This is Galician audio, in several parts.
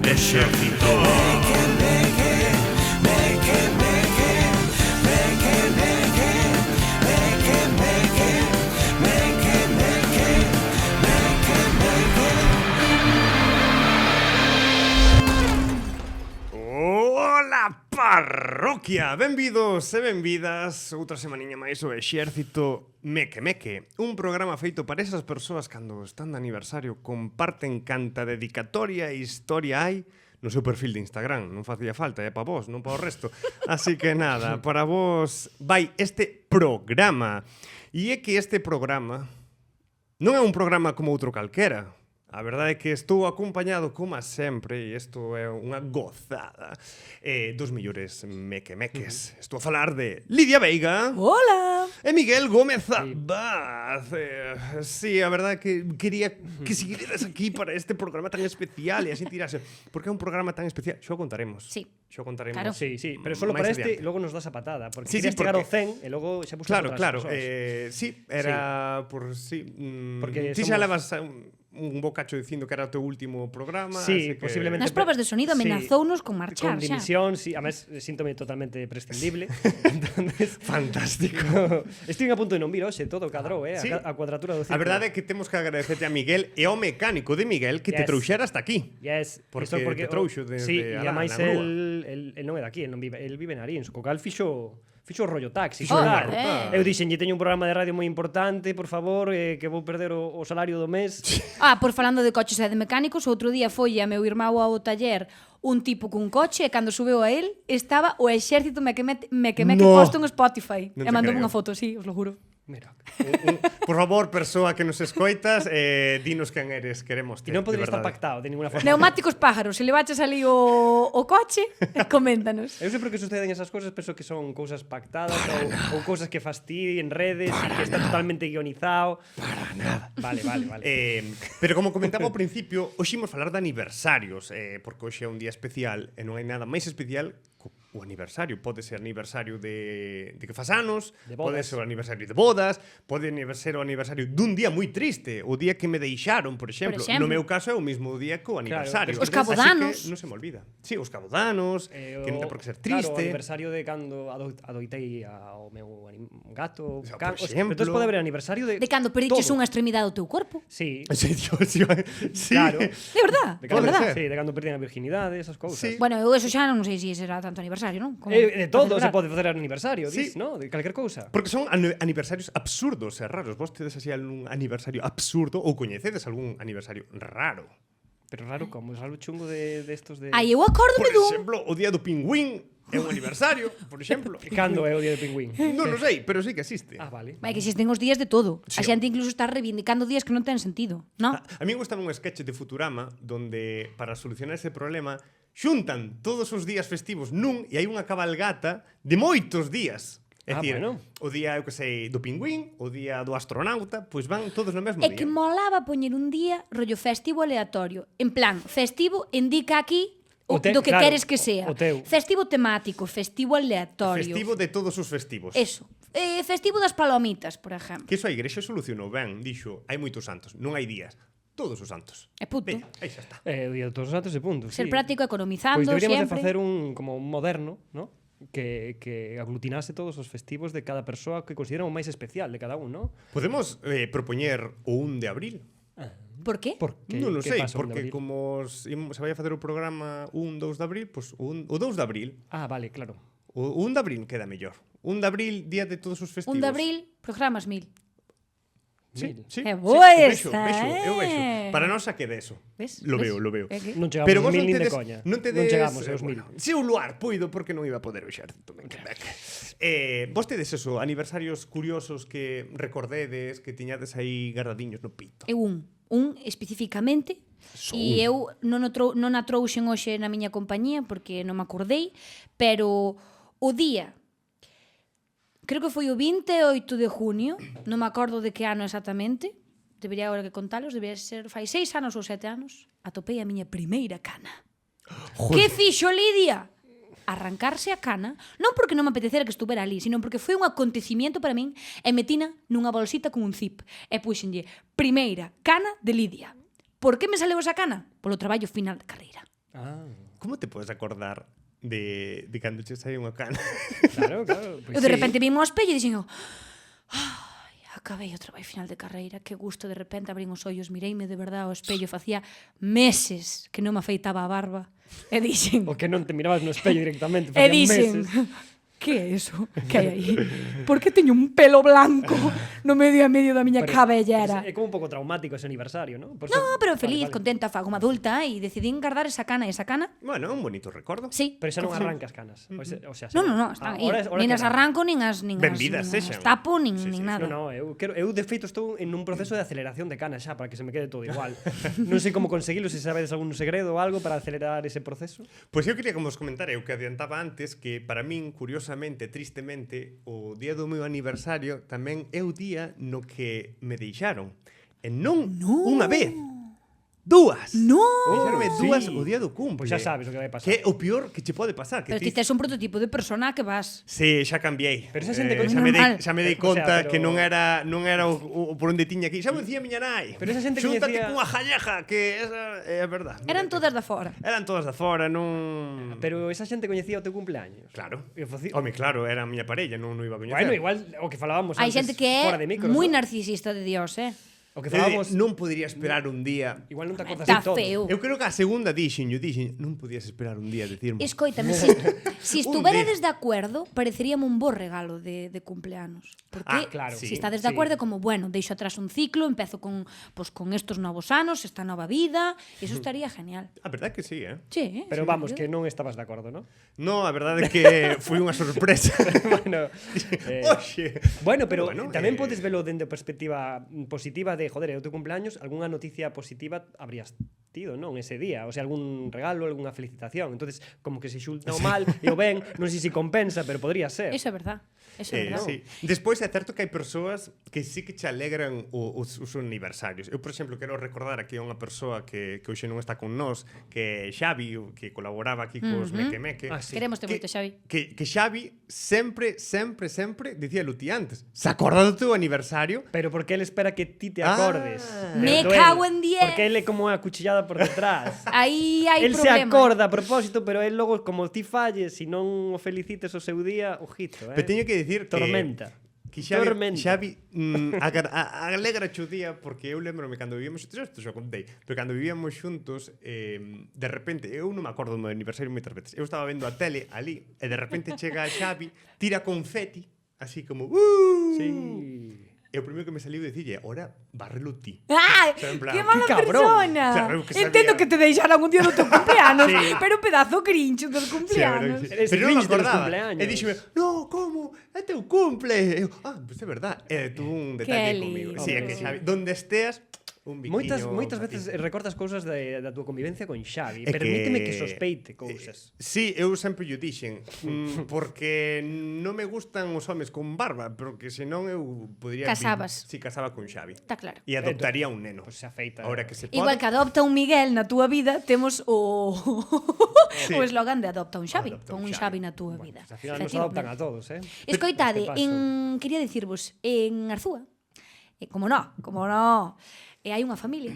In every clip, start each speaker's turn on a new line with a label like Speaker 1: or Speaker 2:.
Speaker 1: Exército. Ola, parroquia! Benvidos e benvidas outra semaniña máis o Exército Meque Meque, un programa feito para esas persoas cando están de aniversario comparten canta dedicatoria e historia hai no seu perfil de Instagram. Non facía falta, é para vos, non para o resto. Así que nada, para vos vai este programa. E é que este programa non é un programa como outro calquera. A verdade é que estou acompañado, como sempre, e isto é unha gozada, dos millores meque-meques. Estou a falar de Lidia Veiga.
Speaker 2: Hola!
Speaker 1: E Miguel Gómez Abad. Sí, a verdade é que quería que seguiredes aquí para este programa tan especial e así tirase. Porque é un programa tan especial. Xo contaremos.
Speaker 2: Sí.
Speaker 1: Xo contaremos.
Speaker 2: Claro.
Speaker 3: Sí, sí, pero solo para este, logo nos das a patada, porque
Speaker 1: Sí,
Speaker 3: querías
Speaker 1: sí,
Speaker 3: chegar ao
Speaker 1: porque-
Speaker 3: 100 e logo xa buscas
Speaker 1: Claro,
Speaker 3: outras
Speaker 1: claro.
Speaker 3: persoas.
Speaker 1: Sí, era por sí.
Speaker 3: Porque
Speaker 1: Ti xa
Speaker 3: somos-
Speaker 1: levas un bocacho dicindo que era o teu último programa.
Speaker 3: Sí,
Speaker 1: así que-
Speaker 3: posiblemente.
Speaker 2: Nas probas de sonido amenazounos con marchar
Speaker 3: Con
Speaker 2: xa.
Speaker 3: dimisión, sí, además síntome totalmente prescindible. Entonces,
Speaker 1: Fantástico.
Speaker 3: estive a punto de non vir hoxe, todo cadrou,
Speaker 1: Sí.
Speaker 3: a cuadratura do círculo.
Speaker 1: A verdade é que temos que agradecerte a Miguel e ao mecánico de Miguel que te
Speaker 3: Yes.
Speaker 1: trouxera hasta aquí.
Speaker 3: Yes,
Speaker 1: Porque
Speaker 3: isto
Speaker 1: te trouxo desde
Speaker 3: sí, e
Speaker 1: alá,
Speaker 3: ademais
Speaker 1: na grúa.
Speaker 3: el non é daqui, el vive en Aríns, co cal fixo o rollo taxi.
Speaker 1: Fixo
Speaker 3: claro.
Speaker 1: rollo.
Speaker 3: Eu dixenlle, teño un programa de radio moi importante, por favor, que vou perder o salario do mes.
Speaker 2: Por falando de coches e de mecánicos, outro día foi a meu irmão ao taller un tipo cun coche e cando subeu a él estaba o Exército Meque
Speaker 1: No.
Speaker 2: posto en Spotify.
Speaker 1: Non
Speaker 2: E
Speaker 1: te
Speaker 2: mandoume
Speaker 1: creo.
Speaker 2: unha foto, sí, os lo juro.
Speaker 3: Mira.
Speaker 1: Por favor, persoa que nos escoitas, dinos quen eres, queremos
Speaker 3: E non podría estar pactado de ninguna forma.
Speaker 2: Neumáticos pájaros, se le baches ali o coche, coméntanos.
Speaker 3: Eu sempre que suceden esas cousas penso que son cousas pactadas ou cousas que fas ti en redes e que está totalmente guionizado.
Speaker 1: Para nada.
Speaker 3: Vale.
Speaker 1: Pero como comentaba ao principio, hoxe imos falar de aniversarios, porque hoxe é un día especial e non hai nada máis especial o aniversario. Pode ser aniversario de que fas anos,
Speaker 3: De
Speaker 1: pode
Speaker 3: bodas.
Speaker 1: ser o aniversario de bodas, pode ser o aniversario dun día moi triste, o día que me deixaron, por exemplo.
Speaker 2: exemplo.
Speaker 1: No meu caso é o mismo día que o aniversario.
Speaker 3: pero
Speaker 2: Os cabodanos.
Speaker 1: Así que non se me olvida. Sí, os cabodanos, que non ten por que ser triste.
Speaker 3: Claro, o aniversario de cando adoitei ao meu gato,
Speaker 1: O sea,
Speaker 3: can,
Speaker 1: por
Speaker 3: pero
Speaker 1: exemplo.
Speaker 3: entón pode haber aniversario de
Speaker 2: De cando periches
Speaker 3: todo.
Speaker 2: unha extremidade do teu corpo.
Speaker 3: Sí,
Speaker 1: Sí, sí.
Speaker 3: claro.
Speaker 2: De verdad,
Speaker 3: De
Speaker 2: de
Speaker 3: cando,
Speaker 2: verdad.
Speaker 1: ser.
Speaker 3: sí, de cando perdían a virginidade, esas cousas.
Speaker 1: Sí.
Speaker 2: Bueno, eu eso xa non sei se será tanto aniversario, non? Como
Speaker 3: De todo
Speaker 2: para
Speaker 3: se
Speaker 2: celebrar.
Speaker 3: pode facer aniversario,
Speaker 1: Sí.
Speaker 3: ¿no? De calquer cousa.
Speaker 1: Porque son aniversarios absurdos e raros. Vos tedes así algún aniversario absurdo ou coñecedes algún aniversario raro?
Speaker 3: Pero raro como, es algo chungo de estos de...
Speaker 2: Ai, eu
Speaker 1: Por
Speaker 2: acórdome dun...
Speaker 1: exemplo, o día do pingüín é un aniversario, por exemplo.
Speaker 3: E cando é o día de pingüín?
Speaker 1: Non o sei, pero sí que existe.
Speaker 3: Ah, vale.
Speaker 2: Vai, que existen os días de todo.
Speaker 1: Sí.
Speaker 2: A xente incluso está reivindicando días que non ten sentido, non?
Speaker 1: A mí me gustaba un sketch de Futurama donde, para solucionar ese problema, xuntan todos os días festivos nun e hai unha cabalgata de moitos días. É dicir,
Speaker 3: bueno.
Speaker 1: o día, eu que sei, do pingüín, o día do astronauta, pois van todos no mesmo
Speaker 2: É
Speaker 1: día.
Speaker 2: que molaba poñer un día rollo festivo aleatorio. En plan, festivo indica aquí
Speaker 3: O te-
Speaker 2: do que
Speaker 3: claro,
Speaker 2: queres que sea.
Speaker 3: o teu.
Speaker 2: Festivo temático, festivo aleatorio.
Speaker 1: Festivo de todos os festivos.
Speaker 2: Eso. Festivo das palomitas, por exemplo.
Speaker 1: Que iso a igrexa solucionou ben, dixo, hai moitos santos, non hai días, todos os santos.
Speaker 2: É puto.
Speaker 1: Veña, aí xa está.
Speaker 3: O día de todos os santos de punto,
Speaker 2: Ser
Speaker 3: sí.
Speaker 2: práctico, economizando,
Speaker 3: Pois deberíamos
Speaker 2: sempre.
Speaker 3: de facer un como un moderno, ¿no? Que aglutinase todos os festivos de cada persoa que consideran o máis especial de cada un, ¿no?
Speaker 1: Podemos propoñer o 1 de abril?
Speaker 2: Por qué?
Speaker 3: Por que,
Speaker 1: Non o
Speaker 3: que
Speaker 1: sei,
Speaker 3: pasa un de
Speaker 1: porque
Speaker 3: abril?
Speaker 1: como se vai a facer o programa 1, 2 de abril, pois o 2 de abril,
Speaker 3: Ah, vale, claro.
Speaker 1: o 1 de abril queda mellor. 1 de abril, día de todos os festivos.
Speaker 2: 1 de abril, programas 1000.
Speaker 1: Sí, sí.
Speaker 2: É boa
Speaker 1: vexo,
Speaker 2: esta,
Speaker 1: eu vexo.
Speaker 2: eh.
Speaker 1: Para nós xa que deso.
Speaker 2: Ves?
Speaker 1: Lo
Speaker 2: Ves?
Speaker 1: veo, lo veo.
Speaker 2: É que-
Speaker 3: Non chegamos
Speaker 1: Pero
Speaker 3: aos
Speaker 1: vos
Speaker 3: 1000
Speaker 1: non
Speaker 3: nin de
Speaker 1: tedes,
Speaker 3: coña.
Speaker 1: non tedes,
Speaker 3: Non chegamos aos 1000.
Speaker 1: Se un luar puido porque non iba a poder o exército. Vos tedes eso, aniversarios curiosos que recordedes, que tiñades aí guardadiños no pito.
Speaker 2: Eu un especificamente e eu non a trouxen hoxe na miña compañía porque non me acordei, pero o día creo que foi o 28 de junio, non me acordo de que ano exactamente, debería agora que contalos, debería ser fai 6 anos ou 7 anos, atopei a miña primeira cana. Que fixo Lidia? Arrancarse a cana, non porque non me apetecera que estuvera ali, sino porque foi un acontecimiento para min e metina nunha bolsita con un zip e puxenlle primeira cana de Lidia. Por que me saleu esa cana? Polo traballo final de carreira.
Speaker 1: Como te podes acordar de cando che sai unha cana?
Speaker 3: Claro, claro.
Speaker 2: Eu de repente vim ao espello e dixen, acabei o traballo final de carreira, que gusto, de repente abrín os ollos, mireime de verdade ao espello, facía meses que non me afeitaba a barba, e dixen,
Speaker 3: O que non te mirabas no espello directamente,
Speaker 2: e
Speaker 3: facían
Speaker 2: dixen,
Speaker 3: meses.
Speaker 2: que é eso? Que hai aí? Por que teño un pelo blanco no medio a medio da miña cabellera?
Speaker 3: É como un pouco traumático ese aniversario, ¿no?
Speaker 2: No, pero feliz, contenta, fa como adulta, e decidín guardar esa cana,
Speaker 1: Bueno, un bonito recordo.
Speaker 2: sí.
Speaker 3: Pero xa non arrancas canas. O sea,
Speaker 2: No, están aí.
Speaker 3: ahora
Speaker 2: Nin as
Speaker 3: quedan.
Speaker 2: arranco, nin as
Speaker 1: Benvidas sexan.
Speaker 2: tapo, nin
Speaker 3: No,
Speaker 2: nada.
Speaker 3: no, eu de feito estou en un proceso de aceleración de canas xa para que se me quede todo igual. Non sei como conseguilo, se sabedes algún segredo ou algo para acelerar ese proceso.
Speaker 1: Pois eu quería como vos comentar, eu que adiantaba antes, que para min, curiosamente, tristemente, o día do meu aniversario tamén é o día no que me deixaron. E non unha vez, dúas.
Speaker 2: No.
Speaker 1: Deixaronme dúas
Speaker 3: Sí.
Speaker 1: o día do cumple.
Speaker 3: Pois xa sabes o que vai pasar.
Speaker 1: Que é o pior que che pode pasar. Que
Speaker 2: Pero ti tes un prototipo de persona que vas.
Speaker 1: Sí, xa cambiei.
Speaker 3: Pero esa xente
Speaker 1: xa,
Speaker 2: Normal.
Speaker 1: xa me dei
Speaker 3: O sea,
Speaker 1: conta
Speaker 3: pero-
Speaker 1: que non era o por onde tiña que ir. Xa me dicía miña nai.
Speaker 3: Pero esa xente
Speaker 1: Xúntate
Speaker 3: coñecía-
Speaker 1: cunha jalleja, que esa é a verdad.
Speaker 2: Eran todas da fora.
Speaker 1: Eran todas da fora, non...
Speaker 3: Pero esa xente coñecía o teu cumpleaños.
Speaker 1: Claro.
Speaker 3: E faci-
Speaker 1: Home, claro, era a miña parella, non iba a coñecer.
Speaker 3: Bueno, igual o que falábamos
Speaker 2: Hai
Speaker 3: antes
Speaker 2: xente que é
Speaker 3: fora de micros,
Speaker 2: moi
Speaker 3: ¿no?
Speaker 2: narcisista de Dios,
Speaker 3: O que
Speaker 1: Eu
Speaker 3: falábamos,
Speaker 1: non podría esperar un día.
Speaker 3: igual non te acordas
Speaker 2: Está
Speaker 3: de todo.
Speaker 2: feo.
Speaker 1: Eu creo que a segunda dixen, non podías esperar un día decirme.
Speaker 2: Escoítame, si
Speaker 1: Un
Speaker 2: estuveredes
Speaker 1: día.
Speaker 2: de acuerdo, pareceríame un bo regalo de cumpleanos. Porque
Speaker 3: claro.
Speaker 2: si
Speaker 1: Sí,
Speaker 2: estades de
Speaker 3: sí.
Speaker 2: acuerdo, como, bueno, deixo atrás un ciclo, empezo con estos novos anos, esta nova vida, eso estaría genial.
Speaker 1: A verdade que sí, eh?
Speaker 2: Sí,
Speaker 3: Pero
Speaker 2: sí,
Speaker 3: vamos,
Speaker 2: sí.
Speaker 3: que non estabas de acordo, ¿no?
Speaker 1: No, a verdade é que foi unha sorpresa.
Speaker 3: Bueno,
Speaker 1: Oxe.
Speaker 3: bueno, pero
Speaker 1: Bueno,
Speaker 3: tamén podes velo dende a perspectiva positiva de, joder, é o teu cumpleaños, algunha noticia positiva habrías tido, non? Ese día, o sea, algún regalo, algunha felicitación. Entonces, como que se xulta o mal e o ben, non sei se compensa, pero podría ser.
Speaker 2: Eso é verdad. Eso é verdad.
Speaker 1: Sí. Despois é certo que hai persoas que sí que che alegran os aniversarios. Eu, por exemplo, quero recordar aquí a unha persoa que hoxe non está con nós, que é Xavi, o que colaboraba aquí cos Meque Meque.
Speaker 3: Ah, sí.
Speaker 2: Queremos moito, Xavi.
Speaker 1: Que Xavi sempre dicía ti antes, se acorda do teu aniversario?
Speaker 3: Pero porque él espera que ti te acordes.
Speaker 2: Me
Speaker 3: Pero
Speaker 2: cago
Speaker 3: él,
Speaker 2: en 10.
Speaker 3: Porque él é como a cuchillada por detrás.
Speaker 2: Aí hai
Speaker 3: Él se
Speaker 2: problema.
Speaker 3: acorda a propósito, pero él logo, como ti falles e non o felicites o seu día, ojito,
Speaker 1: Pero teño que dicir
Speaker 3: Tormenta.
Speaker 1: Que Xavi,
Speaker 3: Tormenta.
Speaker 1: Xavi alegra o día porque eu lembrome cando vivíamos xuntos, isto xa contei, pero cando vivíamos xuntos, de repente, eu non me acordo do meu aniversario moitas veces. Eu estaba vendo a tele ali e de repente chega a Xavi, tira confeti, así como
Speaker 3: Sí.
Speaker 1: E o primeiro que me saliu dicirlle, ora, barrelo ti.
Speaker 2: ¡Ah!
Speaker 1: O sea, en plan,
Speaker 2: ¡Qué mala
Speaker 3: ¡qué cabrón!
Speaker 2: persona!
Speaker 1: Claro, eu que
Speaker 2: Entiendo
Speaker 1: sabía.
Speaker 2: que te deixaran un día do teu cumpleanos,
Speaker 3: Sí.
Speaker 2: pero un pedazo crincho dos
Speaker 1: Sí, a
Speaker 2: cumpleanos.
Speaker 1: verdade que sí.
Speaker 3: Eres
Speaker 1: Pero non me
Speaker 3: Grinch de los
Speaker 1: acordaba.
Speaker 3: cumpleaños.
Speaker 1: E díxome, no, como? É teu cumple. E eu, pois é verdad. E tuvo un detalle
Speaker 2: Que
Speaker 1: comigo.
Speaker 2: lindo.
Speaker 1: Sí, é que Xavi, donde esteas, un biquiño.
Speaker 3: Moitas
Speaker 1: para ti.
Speaker 3: veces recordas cousas da túa convivencia con Xavi.
Speaker 1: É
Speaker 3: Permíteme que sospeite cousas.
Speaker 1: Sí, eu sempre lle dixen, porque non me gustan os homes con barba, pero que senón eu podría
Speaker 2: Casabas.
Speaker 1: Si casaba con Xavi.
Speaker 2: Está claro.
Speaker 1: E adoptaría un neno.
Speaker 3: Pois se afeita.
Speaker 1: Ahora que se pode.
Speaker 2: Igual que adopta un Miguel na túa vida, temos o
Speaker 1: Sí.
Speaker 2: o eslogan de adopta un Xavi,
Speaker 1: Adopta
Speaker 2: con
Speaker 1: un
Speaker 2: un
Speaker 1: Xavi.
Speaker 2: Xavi na túa vida.
Speaker 3: Al final nos adoptan a todos,
Speaker 2: Escoitade,
Speaker 3: Este paso.
Speaker 2: quería dicirvos, en Arzúa, como no, hai unha familia.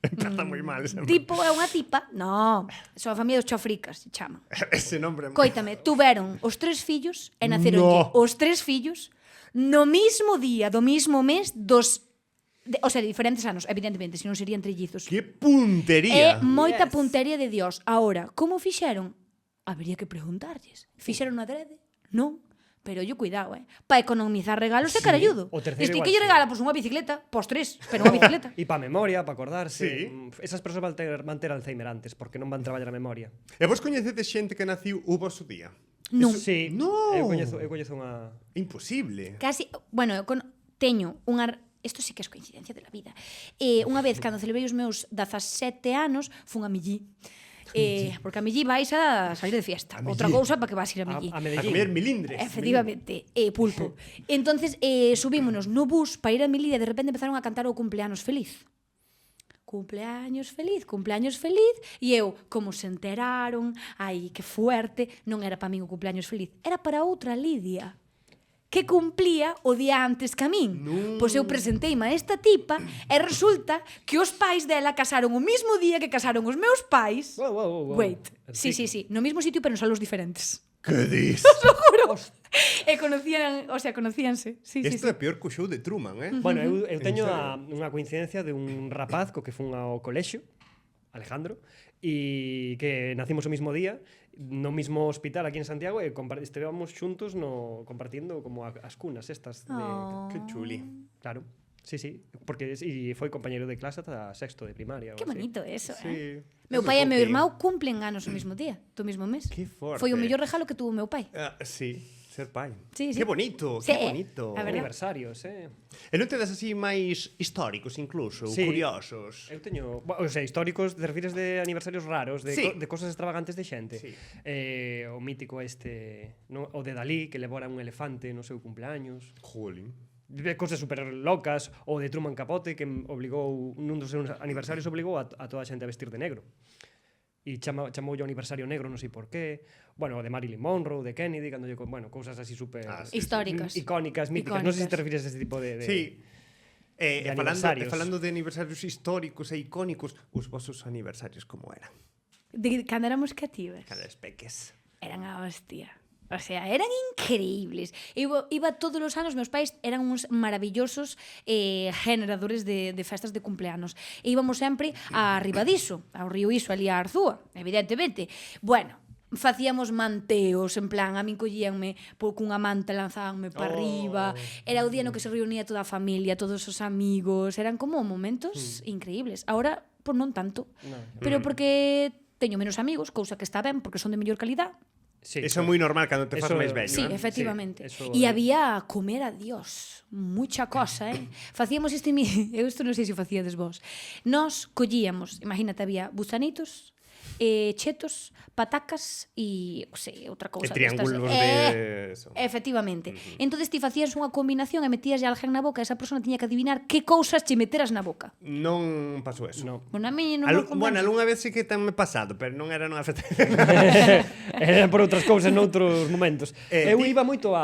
Speaker 1: Empeza moi mal ese,
Speaker 2: Tipo é unha tipa, no, son a familia dos chofricas, se chaman.
Speaker 1: ese nombre.
Speaker 2: Coítame, tuveron os 3 fillos e naceron
Speaker 1: No.
Speaker 2: os 3 fillos no mismo día do mismo mes o sea, diferentes anos, evidentemente, se non serían trellizos.
Speaker 1: Que
Speaker 2: É
Speaker 1: puntería.
Speaker 2: moita
Speaker 3: Yes.
Speaker 2: puntería de Dios. Ahora, como fixeron? Habría que preguntarlles. Fixeron adrede? Non. Pero yo cuidado, para economizar regalos é caralludo.
Speaker 3: o terceiro
Speaker 2: Este
Speaker 3: igual
Speaker 2: que lle
Speaker 3: sí.
Speaker 2: regala unha bicicleta, pos 3, pero unha bicicleta.
Speaker 3: E pa memoria, pa acordarse.
Speaker 1: Sí.
Speaker 3: Esas persoas van ter Alzheimer antes, porque non van traballar a memoria.
Speaker 1: E vos coñecedes xente que naciu o vosso día?
Speaker 2: Non.
Speaker 3: Sí.
Speaker 1: No.
Speaker 3: Eu coñezo unha...
Speaker 1: Imposible.
Speaker 2: Casi, bueno, teño unha isto sí que é coincidencia de la vida. Unha vez, cando celebrei os meus 17 anos, fun a Millí. Porque a Millí vais a salir de fiesta.
Speaker 1: A Millí.
Speaker 2: Outra cousa para que vas ir a Millí.
Speaker 3: A
Speaker 1: A
Speaker 3: Medellín.
Speaker 1: comer milindres.
Speaker 2: Efectivamente, pulpo. Entonces, subímonos no bus para ir a Millí e de repente empezaron a cantar o cumpleaños feliz. Cumpleaños feliz, cumpleaños feliz. E eu, como se enteraron, ai, que fuerte, non era para min o cumpleaños feliz, era para outra Lidia. que cumplía o día antes que a min. Pois eu presenteime a esta tipa e resulta que os pais dela casaron o mismo día que casaron os meus pais.
Speaker 3: Wow.
Speaker 2: Wait. Sí. No mismo sitio, pero en salos diferentes.
Speaker 1: Que dis?
Speaker 2: Lo juro. E conocíanse. Sí.
Speaker 1: Isto é peor que o show de Truman, eh?
Speaker 3: Bueno, eu teño
Speaker 1: serio?
Speaker 3: unha coincidencia de un rapaz co que fun ao colexio, Alejandro, e que nacimos o mismo día, no mismo hospital aquí en Santiago, e estivemos xuntos compartindo como as cunas estas de...
Speaker 1: Que chuli.
Speaker 3: Claro, sí, porque e foi compañeiro de clase ata sexto de primaria.
Speaker 2: Que bonito eso,
Speaker 1: Sí.
Speaker 2: Meu pai e meu irmão cumplen anos o mismo día, do mismo mes.
Speaker 1: Que forte.
Speaker 2: Foi o mellor regalo que tuvo meu pai.
Speaker 1: Sí, ser pai.
Speaker 2: Sí.
Speaker 1: Que bonito,
Speaker 2: Sí,
Speaker 1: que bonito.
Speaker 2: a verdad.
Speaker 3: Aniversarios,
Speaker 1: E non tedes así máis históricos incluso,
Speaker 3: Sí.
Speaker 1: curiosos?
Speaker 3: Eu teño, o sea, históricos, te refires de aniversarios raros, de,
Speaker 1: Sí.
Speaker 3: de cosas extravagantes de xente.
Speaker 1: Sí.
Speaker 3: O mítico o de Dalí, que levora un elefante no seu cumpleaños.
Speaker 1: Jolín.
Speaker 3: De cosas super locas, o de Truman Capote, que obligou, nun dos seus aniversarios obligou a toda a xente a vestir de negro. E chamoulle o aniversario negro, non sei por qué. Bueno, o de Marilyn Monroe, de Kennedy, cando bueno, cousas así super
Speaker 1: Sí.
Speaker 2: Históricas.
Speaker 3: icónicas, míticas. Non sei se te refires a ese tipo de
Speaker 1: Sí.
Speaker 3: de aniversarios.
Speaker 1: Falando de aniversarios históricos e icónicos, os vosos aniversarios como eran?
Speaker 2: De cando éramos cativas.
Speaker 1: Cada peques.
Speaker 2: Eran a hostia. O sea, eran increíbles. Iba todos os anos, meus pais eran uns maravillosos generadores de festas de cumpleanos. E íbamos sempre a Ribadiso, ao río Iso, ali a Arzúa, evidentemente. Bueno, facíamos manteos, en plan, a min collíanme cunha manta, lanzábanme para arriba. Era o día no que se reunía toda a familia, todos os amigos. Eran como momentos increíbles. Ahora, pois non tanto.
Speaker 3: No.
Speaker 2: Pero porque teño menos amigos, cousa que está ben, porque son de mellor calidad.
Speaker 3: Sí,
Speaker 1: Eso é moi normal cando te fas
Speaker 3: Eso-
Speaker 1: máis vello,
Speaker 2: Sí,
Speaker 1: eh?
Speaker 2: efectivamente.
Speaker 3: eso
Speaker 2: E
Speaker 3: é.
Speaker 2: había comer a Dios, mucha cosa, Facíamos eu isto non sei se facíades vos. Nós collíamos, imagínate, había gusanitos, chetos, patacas e, sei, outra cousa.
Speaker 1: E triángulos de eso.
Speaker 2: Efectivamente. Entonces ti facías unha combinación e metías algen na boca e esa persona tiña que adivinar que cousas che meteras na boca.
Speaker 1: Non pasou eso.
Speaker 3: No.
Speaker 2: Bueno, a mí non me
Speaker 1: Bueno, algunha vez sí que me pasado, pero non era nunha festa.
Speaker 3: Era por outras cousas noutros momentos. Eu
Speaker 1: ti-
Speaker 3: iba moito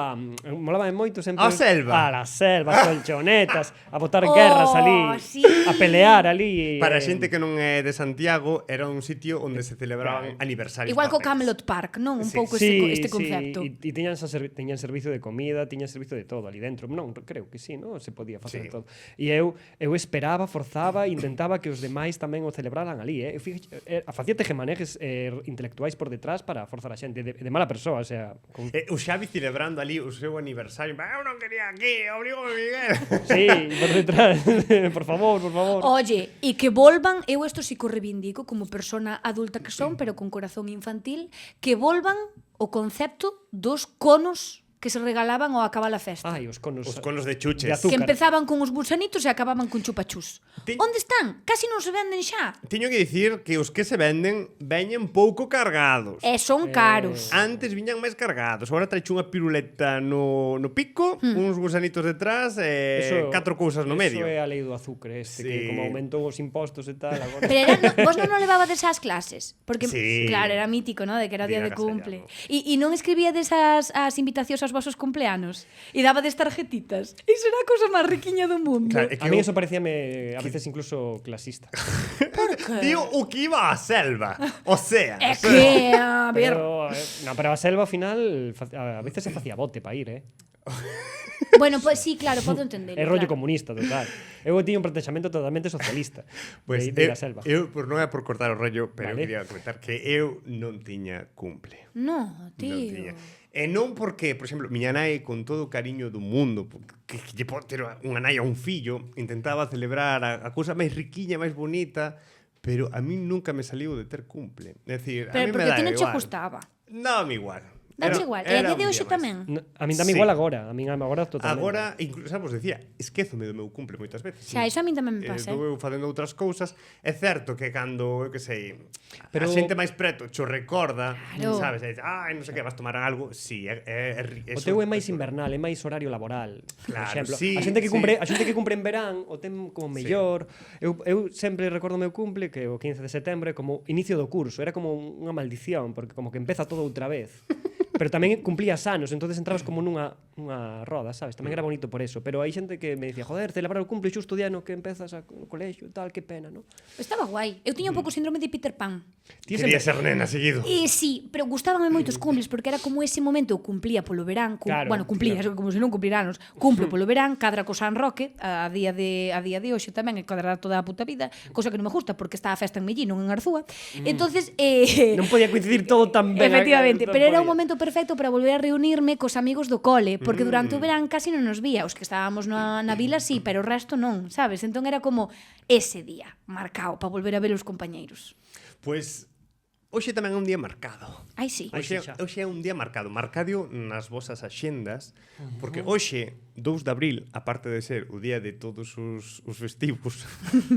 Speaker 3: molaba moito sempre
Speaker 1: Á selva.
Speaker 3: a la selva, as colchonetas, a botar guerras ali,
Speaker 2: sí.
Speaker 3: a pelear ali.
Speaker 1: Para a xente que non é de Santiago, era un sitio onde se celebraban
Speaker 3: Claro.
Speaker 1: aniversarios.
Speaker 2: Igual co
Speaker 1: papeles.
Speaker 2: Camelot Park, non? Un
Speaker 1: Sí.
Speaker 2: pouco
Speaker 3: Sí,
Speaker 2: este concepto.
Speaker 3: E tiñan servicio de comida, tiñan servicio de todo ali dentro. Non, creo que sí, non? Se podía facer
Speaker 1: Sí.
Speaker 3: todo. E eu esperaba, forzaba, intentaba que os demais tamén o celebraran ali, Eu facía tejemanejes intelectuais por detrás para forzar a xente de mala persoa, o sea, con...
Speaker 1: O Xavi celebrando ali o seu aniversario. Eu non quería aquí, obrigo Miguel.
Speaker 3: Sí, por detrás. por favor.
Speaker 2: Oye, e que volvan, eu isto sí que o reivindico como persona adulta que son, pero con corazón infantil, que volvan o concepto dos conos que se regalaban ao acabar a festa.
Speaker 3: Ai, os conos
Speaker 1: de chuches.
Speaker 3: de azúcar.
Speaker 2: Que empezaban con os gusanitos e acababan con chupachus. Onde están? Casi non se venden xa.
Speaker 1: Tiño que dicir que os que se venden veñen pouco cargados.
Speaker 2: E son caros.
Speaker 1: Antes viñan máis cargados. Agora traixe unha piruleta no pico, uns gusanitos detrás e catro cousas no medio.
Speaker 3: Eso é a lei do azúcar
Speaker 1: Sí.
Speaker 3: que como aumentou os impostos e tal, agora...
Speaker 2: Pero vos non o levabades ás clases? Porque,
Speaker 1: Sí.
Speaker 2: claro, era mítico, ¿no? De que era día
Speaker 1: Día
Speaker 2: de
Speaker 1: castellano.
Speaker 2: cumple. E non escribíades as invitacións aos vosos cumpleanos? E dabades tarjetitas? Iso era a cousa máis riquiña do mundo.
Speaker 1: Claro, é
Speaker 3: A mí eso parecíame a veces incluso clasista.
Speaker 2: Por que?
Speaker 1: Tío, o que iba á selva. O sea,
Speaker 2: É que, a ver...
Speaker 3: Pero a selva ao final a veces se facía bote para ir,
Speaker 2: Bueno, pues sí, claro, podo entender.
Speaker 3: É rollo
Speaker 2: claro.
Speaker 3: comunista, total. Eu tiño un plantexamento totalmente socialista
Speaker 1: Pues
Speaker 3: de ir á selva.
Speaker 1: eu non é por cortar o rollo, pero
Speaker 3: Vale.
Speaker 1: eu quería comentar que eu non tiña cumple.
Speaker 2: No, tío.
Speaker 1: Non tiña. E non porque, por exemplo, miña nai con todo o cariño do mundo, que lle pode ter unha nai a un fillo, intentaba celebrar a cousa máis riquiña, máis bonita, pero a mí nunca me saliu de ter cumple. É dicir, a
Speaker 2: Pero
Speaker 1: mí me
Speaker 2: porque
Speaker 1: dá
Speaker 2: ti non che
Speaker 1: igual.
Speaker 2: gustaba.
Speaker 1: Dame igual.
Speaker 2: Dache igual. E a día de
Speaker 1: un
Speaker 2: hoxe
Speaker 1: día máis.
Speaker 2: tamén.
Speaker 3: A min tamén
Speaker 1: Sí.
Speaker 3: igual agora, a min agora totalmente.
Speaker 1: Agora, incluso, sabes, decía, esquézome do meu cumple moitas veces.
Speaker 2: Xa, iso a min tamén me pasa,
Speaker 1: Estou eu facendo outras cousas. É certo que cando, eu que sei,
Speaker 3: Pero-
Speaker 1: a xente máis preto cho recorda,
Speaker 2: Claro.
Speaker 1: sabes, e dices, non sei que, vas tomar algo, sí,
Speaker 3: O teu é máis invernal, é máis horario laboral.
Speaker 1: Claro,
Speaker 3: por exemplo,
Speaker 1: sí,
Speaker 3: a xente que
Speaker 1: sí.
Speaker 3: cumpre en verán o ten como mellor. Eu sempre recordo o meu cumple que o 15 de setembro é como inicio do curso, era como unha maldición, porque como que empeza todo outra vez. pero tamén cumplías anos, entonces entrabas como nunha roda, sabes? Tamén era bonito por eso, pero hai xente que me dicía, joder, celebrar o cumple xusto o día no que empezas o colexio, tal, que pena, ¿no?
Speaker 2: Estaba guai. Eu tiña un pouco o síndrome de Peter Pan.
Speaker 1: Quería ser nena seguido.
Speaker 2: E sí, pero gustábanme moito os cumples porque era como ese momento eu cumplía polo verán,
Speaker 3: Claro,
Speaker 2: bueno, cumplía, como se non cumpliranos, cumplo polo verán, cadra co San Roque, a día de hoxe tamén, e cadra toda a puta vida, cosa que non me gusta porque está a festa en Mellín, non en Arzúa. Entonces,
Speaker 3: Non podía coincidir todo tan ben.
Speaker 2: efectivamente,
Speaker 3: non
Speaker 2: pero era un
Speaker 3: podía.
Speaker 2: momento perfecto para volver a reunirme cos amigos do cole, porque durante o verán casi non nos vía, os que estábamos na vila sí, pero o resto non, sabes? Entón era como ese día marcado para volver a ver os compañeiros.
Speaker 1: Pois hoxe tamén é un día marcado.
Speaker 2: Ai, sí.
Speaker 1: Hoxe é un día marcado. Marcadio nas vosas axendas, porque hoxe, 2 de abril, aparte de ser o día de todos os festivos,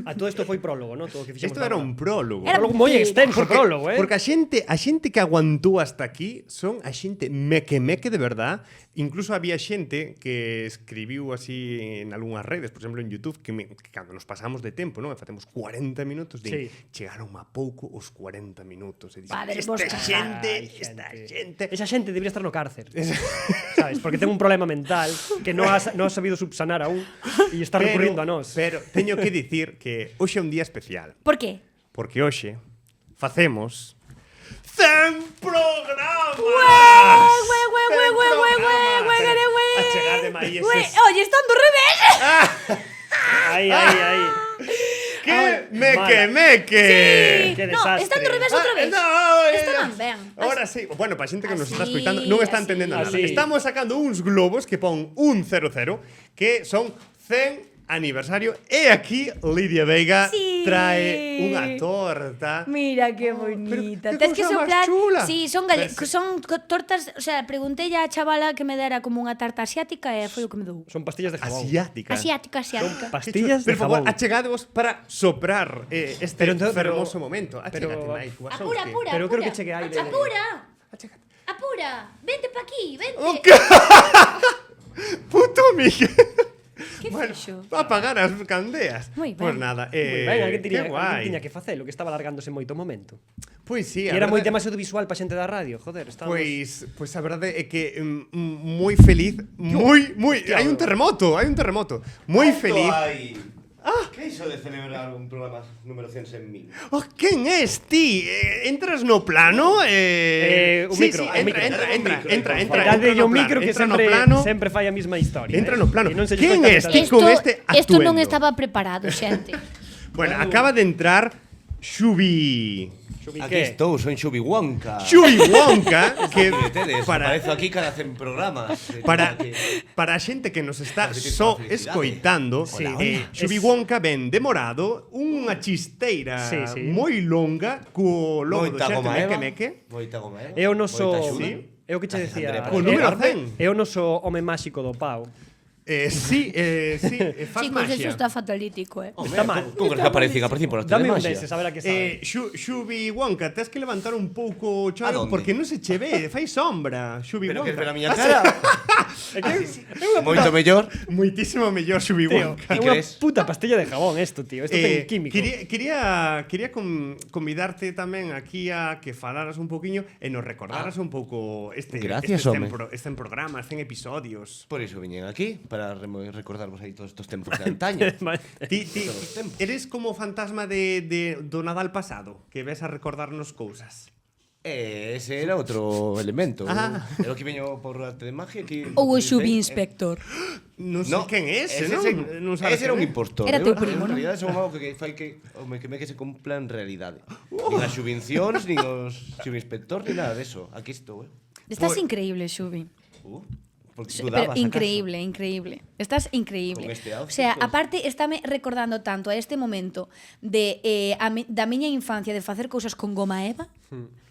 Speaker 3: A todo isto foi prólogo, ¿no? Todo o que fixemos.
Speaker 1: isto era un prólogo.
Speaker 2: Era
Speaker 3: prólogo moi extenso, prólogo,
Speaker 1: Porque a xente que aguantou hasta aquí son a xente meque de verdad. Incluso había xente que escribiu así en algunhas redes, por exemplo en YouTube, que cando nos pasamos de tempo, non? E facemos 40 minutos,
Speaker 3: Sí.
Speaker 1: chegaron a pouco os 40 minutos. E dixen,
Speaker 2: Padre,
Speaker 1: esta
Speaker 2: vos
Speaker 1: xente,
Speaker 3: Ai,
Speaker 1: esta xente.
Speaker 3: Esa xente debería estar no cárcer. Sabes? Porque ten un problema mental que non ha sabido subsanar aún e está recurrindo a nós.
Speaker 1: Pero teño que dicir que hoxe é un día especial.
Speaker 2: Por qué?
Speaker 1: Porque hoxe facemos 100 programas! A chegar de maíz
Speaker 2: Oye, están do revés.
Speaker 3: Ai.
Speaker 1: Que
Speaker 3: Mala.
Speaker 1: meque!
Speaker 3: Que
Speaker 2: No,
Speaker 3: desastre.
Speaker 2: están do revés outra vez. Estaban ben.
Speaker 1: Ahora sí. Bueno, para a xente que nos está
Speaker 2: Así,
Speaker 1: escoitando non está
Speaker 2: así.
Speaker 1: entendendo nada.
Speaker 3: Así.
Speaker 1: Estamos sacando uns globos que pon un 00, que son 100 aniversario. E aquí Lidia Veiga
Speaker 2: Sí.
Speaker 1: trae unha torta.
Speaker 2: Mira que
Speaker 1: pero
Speaker 2: bonita.
Speaker 1: qué
Speaker 2: Tes que
Speaker 1: cosa más
Speaker 2: soplar.
Speaker 1: chula.
Speaker 2: Sí, son tortas, o sea, preguntei á chavala que me dera como unha tarta asiática e foi o que me dou.
Speaker 3: Son pastillas de jabón.
Speaker 1: Asiática.
Speaker 2: Asiática.
Speaker 3: Pastillas de
Speaker 1: Por favor,
Speaker 3: jabón.
Speaker 1: achegadevos para soprar este
Speaker 3: Pero entonces-
Speaker 1: fermoso momento.
Speaker 3: pero-
Speaker 1: Achégate, Mai, tú vas
Speaker 2: Apura,
Speaker 1: onde?
Speaker 2: apura.
Speaker 3: Pero creo
Speaker 2: apura.
Speaker 3: que chegue aire.
Speaker 2: Apura.
Speaker 1: Achégate.
Speaker 2: Apura. Vente pa aquí, vente.
Speaker 1: O que? Puto Miguel.
Speaker 2: Que
Speaker 1: Bueno,
Speaker 2: fixo?
Speaker 1: va a apagar as candeas.
Speaker 2: Moi ben.
Speaker 1: Pues nada,
Speaker 3: Moi ben, alguén
Speaker 1: que
Speaker 3: tiña
Speaker 1: guai.
Speaker 3: que facer, o que estaba alargándose moito momento.
Speaker 1: Pois sí,
Speaker 3: E era moi demasiado visual para xente da radio, joder, estábamos...
Speaker 1: Pois a verdade é que moi feliz, moi hai un terremoto, moi feliz.
Speaker 4: Que iso de celebrar un programa número 100 en mil?
Speaker 1: Oh, quen és ti? Entras no plano?
Speaker 3: Un
Speaker 1: sí,
Speaker 3: micro,
Speaker 1: sí,
Speaker 3: un micro.
Speaker 1: entra
Speaker 3: Dade
Speaker 1: no
Speaker 3: o micro que
Speaker 1: entra no
Speaker 3: sempre,
Speaker 1: plano.
Speaker 3: sempre fai a mesma historia.
Speaker 1: Entra no plano.
Speaker 3: E non se lle
Speaker 1: Quen
Speaker 3: escoita
Speaker 1: és
Speaker 3: moitas
Speaker 1: ti
Speaker 3: veces.
Speaker 1: con este
Speaker 2: Isto non
Speaker 1: atuendo?
Speaker 2: estaba preparado, xente.
Speaker 1: Bueno, acaba de entrar Xubi
Speaker 3: Xubi,
Speaker 4: Aquí
Speaker 3: que?
Speaker 4: estou, son Xubi Wonka.
Speaker 1: Wonka, que
Speaker 4: Vetedes,
Speaker 1: para
Speaker 4: aparezo aquí cada 100 programas.
Speaker 1: para a xente que nos está
Speaker 4: Transmitir
Speaker 1: só
Speaker 4: toda a felicidade.
Speaker 1: escoitando,
Speaker 3: Sí.
Speaker 1: Xubi Wonka ben demorado, unha chisteira
Speaker 3: Sí, sí.
Speaker 1: moi longa co logo do
Speaker 4: Moita
Speaker 1: xerte
Speaker 4: goma eva.
Speaker 1: meque.
Speaker 4: Moita goma eva.
Speaker 3: É o noso...
Speaker 4: moita axuda.
Speaker 1: Sí.
Speaker 3: É o que che
Speaker 4: Gracias,
Speaker 3: decía.
Speaker 4: Andrea,
Speaker 1: O número
Speaker 3: é-
Speaker 1: 100.
Speaker 3: É o noso home máxico do Pau.
Speaker 1: Sí, faz
Speaker 2: Chicos,
Speaker 1: magia.
Speaker 2: eso está fatalítico,
Speaker 3: Está mal.
Speaker 4: Como que aparecen por la
Speaker 3: Dame un
Speaker 4: telemagia.
Speaker 3: deses, a ver a que sabe.
Speaker 1: Xubi Wonka, tes que levantar un pouco o
Speaker 4: A
Speaker 1: choro
Speaker 4: donde?
Speaker 1: porque non se che ve, fai sombra, Xubi
Speaker 4: Pero que
Speaker 1: Wonka.
Speaker 4: ver a miña cara.
Speaker 3: É que
Speaker 4: Moito mellor.
Speaker 1: Moitísimo mellor Xubi
Speaker 3: Tío,
Speaker 1: Wonka.
Speaker 3: é
Speaker 4: Ti
Speaker 3: unha
Speaker 4: crees?
Speaker 3: puta pastilla de jabón esto, tío. Esto ten químico.
Speaker 1: Quería convidarte tamén aquí a que falaras un poquiño e nos recordaras un pouco
Speaker 4: Gracias, home.
Speaker 1: este programa, 100 episodios.
Speaker 4: Por iso viñen aquí, para recordarvos aí todos estos tempos de antaño.
Speaker 1: Ti eres como o fantasma do Nadal pasado, que ves a recordarnos cousas.
Speaker 4: Ese era outro elemento.
Speaker 1: Ah.
Speaker 4: Eu que veño por arte de magia que
Speaker 2: Ou o Xubi Inspector.
Speaker 1: Non sei quen é ese, non? Non sabes
Speaker 4: Ese era un
Speaker 1: quen é?
Speaker 4: impostor.
Speaker 2: Era teu primo,
Speaker 4: En
Speaker 2: non?
Speaker 4: realidade son un mago que fai que que se cumpla en realidade. Nin as subvencións, nin os subinspector, nin nada deso. Aquí estou,
Speaker 2: Estás increíble, Xubi.
Speaker 4: Porque
Speaker 2: Pero
Speaker 4: dudabas, acaso?
Speaker 2: increíble. Estás increíble.
Speaker 4: Con este outfit,
Speaker 2: O sea,
Speaker 4: pues.
Speaker 2: aparte estáme recordando tanto a este momento de da miña infancia de facer cousas con goma eva.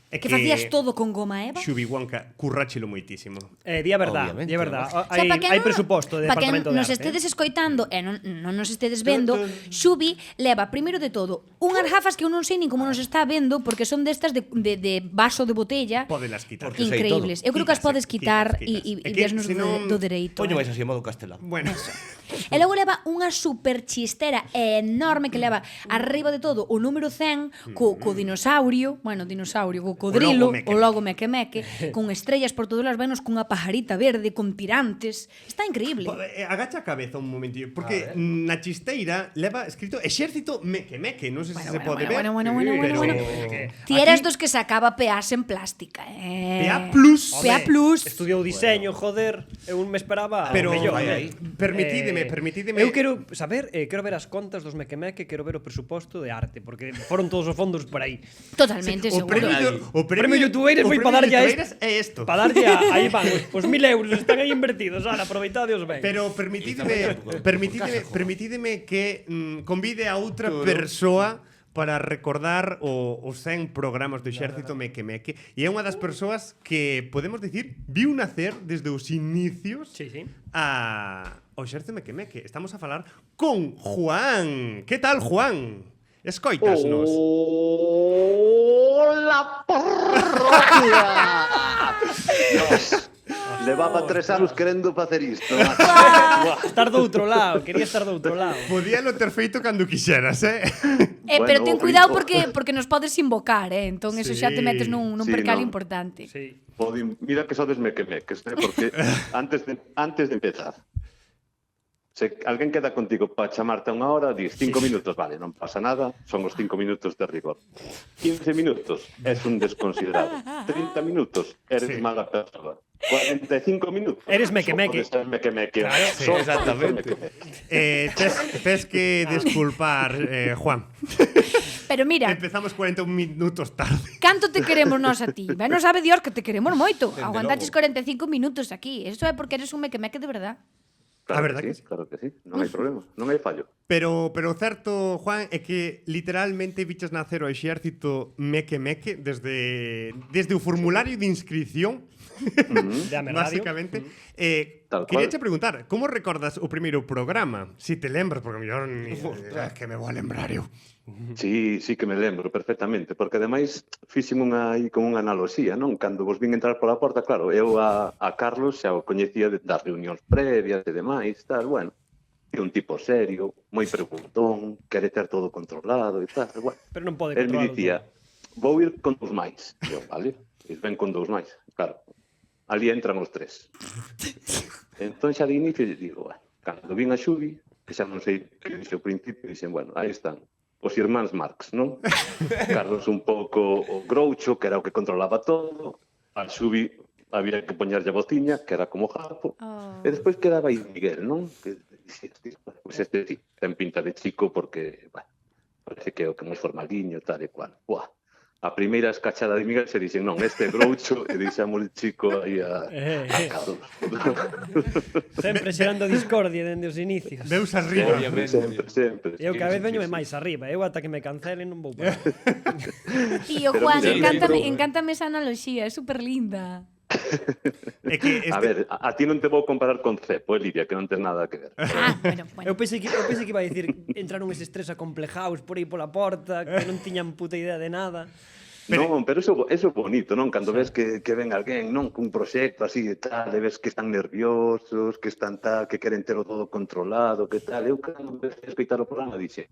Speaker 1: É
Speaker 2: Que facías todo con goma eva.
Speaker 1: Xubi Wonka, curráchelo moitísimo.
Speaker 3: Di a verdad,
Speaker 4: Obviamente,
Speaker 3: di a verdad.
Speaker 2: O sea, pa quen
Speaker 3: Hai
Speaker 2: non-
Speaker 3: presuposto de
Speaker 2: pa quen
Speaker 3: departamento de
Speaker 2: nos
Speaker 3: arte.
Speaker 2: estedes escoitando e non nos estedes vendo, Xubi leva, primeiro de todo, unhas gafas que eu non sei nin como nos está vendo porque son destas de vaso de botella.
Speaker 1: Pódelas quitar.
Speaker 4: Porque sei
Speaker 2: Increíbles.
Speaker 4: todo.
Speaker 2: Eu creo que as podes quitar
Speaker 1: Quitas.
Speaker 2: e
Speaker 1: É que
Speaker 2: vesnos
Speaker 1: senón-
Speaker 2: do dereito.
Speaker 4: Poño máis así a modo castelán.
Speaker 1: Bueno,
Speaker 2: E logo leva unha super chistera enorme que leva arriba de todo o número 100 co dinosaurio, co cocodrilo, o logo meque, con estrellas por todos os lados, cunha pajarita verde, con tirantes. Está increíble.
Speaker 1: Agacha a cabeza un momentillo, porque na chisteira leva escrito Exército meque, non sei se se pode ver.
Speaker 2: Bueno.
Speaker 1: pero
Speaker 2: Ti eras dos que sacaba PAs en plástica,
Speaker 1: PA Plus.
Speaker 2: PA Plus.
Speaker 3: Estudiou diseño, joder, eu me esperaba
Speaker 1: Pero
Speaker 3: mellor.
Speaker 1: permitídeme.
Speaker 3: Eu quero saber, quero ver as contas dos meque, quero ver o presuposto de arte, porque foron todos os fondos por aí.
Speaker 2: Totalmente,
Speaker 1: O
Speaker 2: seguro.
Speaker 3: Premio Youtubeiras foi para darlle a
Speaker 1: isto.
Speaker 3: Para darlle aí van, os 1000 euros están aí invertidos, ahora aproveitadeos ben.
Speaker 1: Pero permitídeme que convide a outra persoa para recordar os 100 programas do Exército Meque. E é unha das persoas que, podemos dicir, viu nacer desde os inicios
Speaker 3: Sí.
Speaker 1: ao Exército Meque. Estamos a falar con Juan. Que tal, Juan? Escoitasnos.
Speaker 5: Hola, parroquia! Dios, levaba 3 anos querendo facer isto.
Speaker 3: Estar do outro lado, quería estar do outro lado.
Speaker 1: Podíalo ter feito cando quixeras,
Speaker 2: Pero ten
Speaker 5: Bueno,
Speaker 2: cuidado
Speaker 5: brinco.
Speaker 2: porque nos podes invocar, entón eso xa te metes nun
Speaker 5: Sí,
Speaker 2: percal
Speaker 5: non.
Speaker 2: importante.
Speaker 3: Sí.
Speaker 5: Mira que sodes mequemeques, porque antes de empezar, se alguén queda contigo para chamarte a unha hora, dis 5 minutos, vale, non pasa nada, son os 5 minutos de rigor. 15 minutos, es un desconsiderado. 30 minutos, eres mala persona. 45 minutos.
Speaker 3: Eres mequemeque.
Speaker 5: Só podes ser mequemeque.
Speaker 4: Claro, sí,
Speaker 5: Só
Speaker 4: exactamente.
Speaker 5: podes ser mequemeque.
Speaker 1: Tes que disculpar, Juan.
Speaker 2: Pero mira,
Speaker 1: Empezamos 41 minutos tarde.
Speaker 2: canto te queremos nós a ti? Ben, non sabe Dios que te queremos moito.
Speaker 4: Dende
Speaker 2: Aguantaches
Speaker 4: logo.
Speaker 2: 45 minutos aquí. Eso é porque eres un meque de verdad.
Speaker 1: A verdad que sí.
Speaker 5: Claro que sí, non hai problema, non hai fallo.
Speaker 1: Pero o certo, Juan, é que literalmente viches nacer o Exército Meque desde o formulario de inscripción.
Speaker 3: De Ame Radio.
Speaker 1: Básicamente.
Speaker 5: Tal
Speaker 1: Quería
Speaker 5: cual.
Speaker 1: che preguntar, como recordas o primeiro programa? Si te lembras, porque mellor que me vou a lembrar eu.
Speaker 5: Sí que me lembro perfectamente, porque ademais fixen aí con unha analoxía, non? Cando vos vin entrar pola porta, claro, eu a Carlos xa o coñecía das reunións previas e demais, tal, bueno, é un tipo serio, moi preguntón, quere ter todo controlado e tal, bueno.
Speaker 3: Pero non pode
Speaker 5: El me
Speaker 3: controlarlo
Speaker 5: dicía, vou ir con 2 máis. Eu, vale, e ven con 2 máis, claro. Ali entran os 3. Entón xa de inicio digo, bueno, cando vin a Xubi, que xa non sei que dixo ao principio, dixen, bueno, aí están os irmáns Marx, non? Carlos un pouco o groucho, que era o que controlaba todo, a Xubi había que poñerlle a bociña, que era como japo, e despois quedaba aí Miguel, non? Que dixía, pois este sí, ten pinta de chico porque, bueno, parece que é o que máis formaliño, tal e cual. Buah. A primeira escachada de Miguel se dixen, non, este é groucho, e deixamos o chico aí a Carlos.
Speaker 3: Sempre xerando discordia dende os inicios.
Speaker 1: Veus arriba.
Speaker 4: Obviamente.
Speaker 5: Sempre.
Speaker 3: Eu cada vez veñome máis arriba, eu ata que me cancelen non vou parar.
Speaker 2: Tío,
Speaker 5: Pero
Speaker 2: Juan,
Speaker 5: mira,
Speaker 2: encántame esa analogía, é super linda.
Speaker 1: É que
Speaker 5: A ver, a ti non te vou comparar con Cepo, Lidia, que non ten nada que ver.
Speaker 3: Eu pensei que iba a dicir entraron eses 3 acomplejados por aí pola porta, que non tiñan puta idea de nada.
Speaker 5: Non, pero eso é bonito, non? Cando ves que ven alguén, non? Cun proxecto así e tal, e ves que están nerviosos, que están tal, que queren ter todo controlado, que tal. Eu cando empecé a escoitar o programa dixe,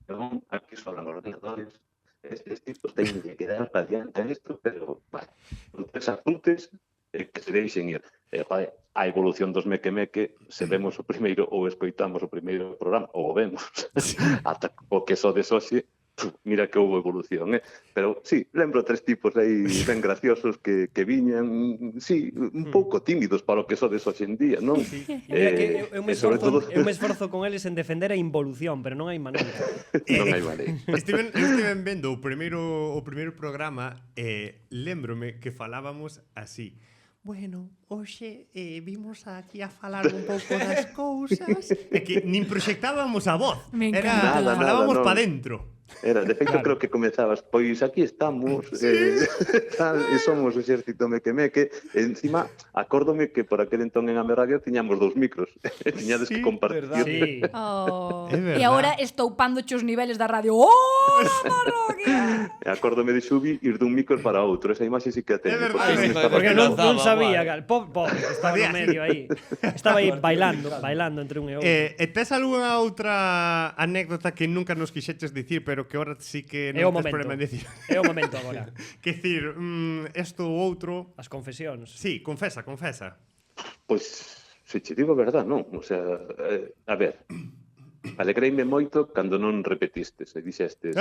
Speaker 5: non, aquí sobran ordenadores, estes tipos teñen que dar para adiante isto, pero, vale, non tes apuntes que se deixen ir. Joder, a evolución dos meque, se vemos o primeiro ou escoitamos o primeiro programa, ou o vemos, ata o que sodes hoxe, mira que houve evolución, Pero, sí, lembro 3 tipos aí ben graciosos que viñan, sí, un pouco tímidos para o que sodes hoxe en día, non?
Speaker 3: Sí. Mira que eu me
Speaker 5: sobre
Speaker 3: esforzo con eles en defender a involución, pero non hai maneira.
Speaker 5: Non hai maneira.
Speaker 1: Estiven vendo o primeiro programa e lembrome que falábamos así. Bueno, hoxe vimos aquí a falar un pouco das cousas. É que nin proxectábamos a voz.
Speaker 2: Me
Speaker 1: Era,
Speaker 2: encanta.
Speaker 1: falábamos
Speaker 5: Nada,
Speaker 1: pa
Speaker 5: non.
Speaker 1: dentro.
Speaker 5: Era, de feito, creo que comezabas, pois aquí estamos, tal, e somos o exército meque-meque, e encima, acórdome que por aquel entón en Ame Radio tiñamos 2 micros, e tiñades que compartir.
Speaker 3: Sí.
Speaker 2: Oh.
Speaker 1: É verdad.
Speaker 2: E agora estoupando os niveles da radio. Oh, parroquia!
Speaker 5: E acórdome de Xubi ir dun micro para outro, esa imaxe sí que a teño.
Speaker 1: É verdade.
Speaker 5: porque non
Speaker 1: Ay,
Speaker 5: estaba
Speaker 3: Porque non
Speaker 4: lanzaba,
Speaker 3: sabía,
Speaker 4: guai.
Speaker 3: gal. Pop, estaba no medio aí. Estaba aí bailando entre un e outro.
Speaker 1: E tes algunha outra anécdota que nunca nos quixeches dicir, pero que ahora sí que
Speaker 3: É o
Speaker 1: non tes
Speaker 3: momento.
Speaker 1: problema en dicir?
Speaker 3: É o momento agora.
Speaker 1: Que decir, esto ou outro...
Speaker 3: As confesións.
Speaker 1: Sí, confesa.
Speaker 5: Pois, se che digo a verdad, non. O sea, a ver, alegreime moito cando non repetistes e dixestes.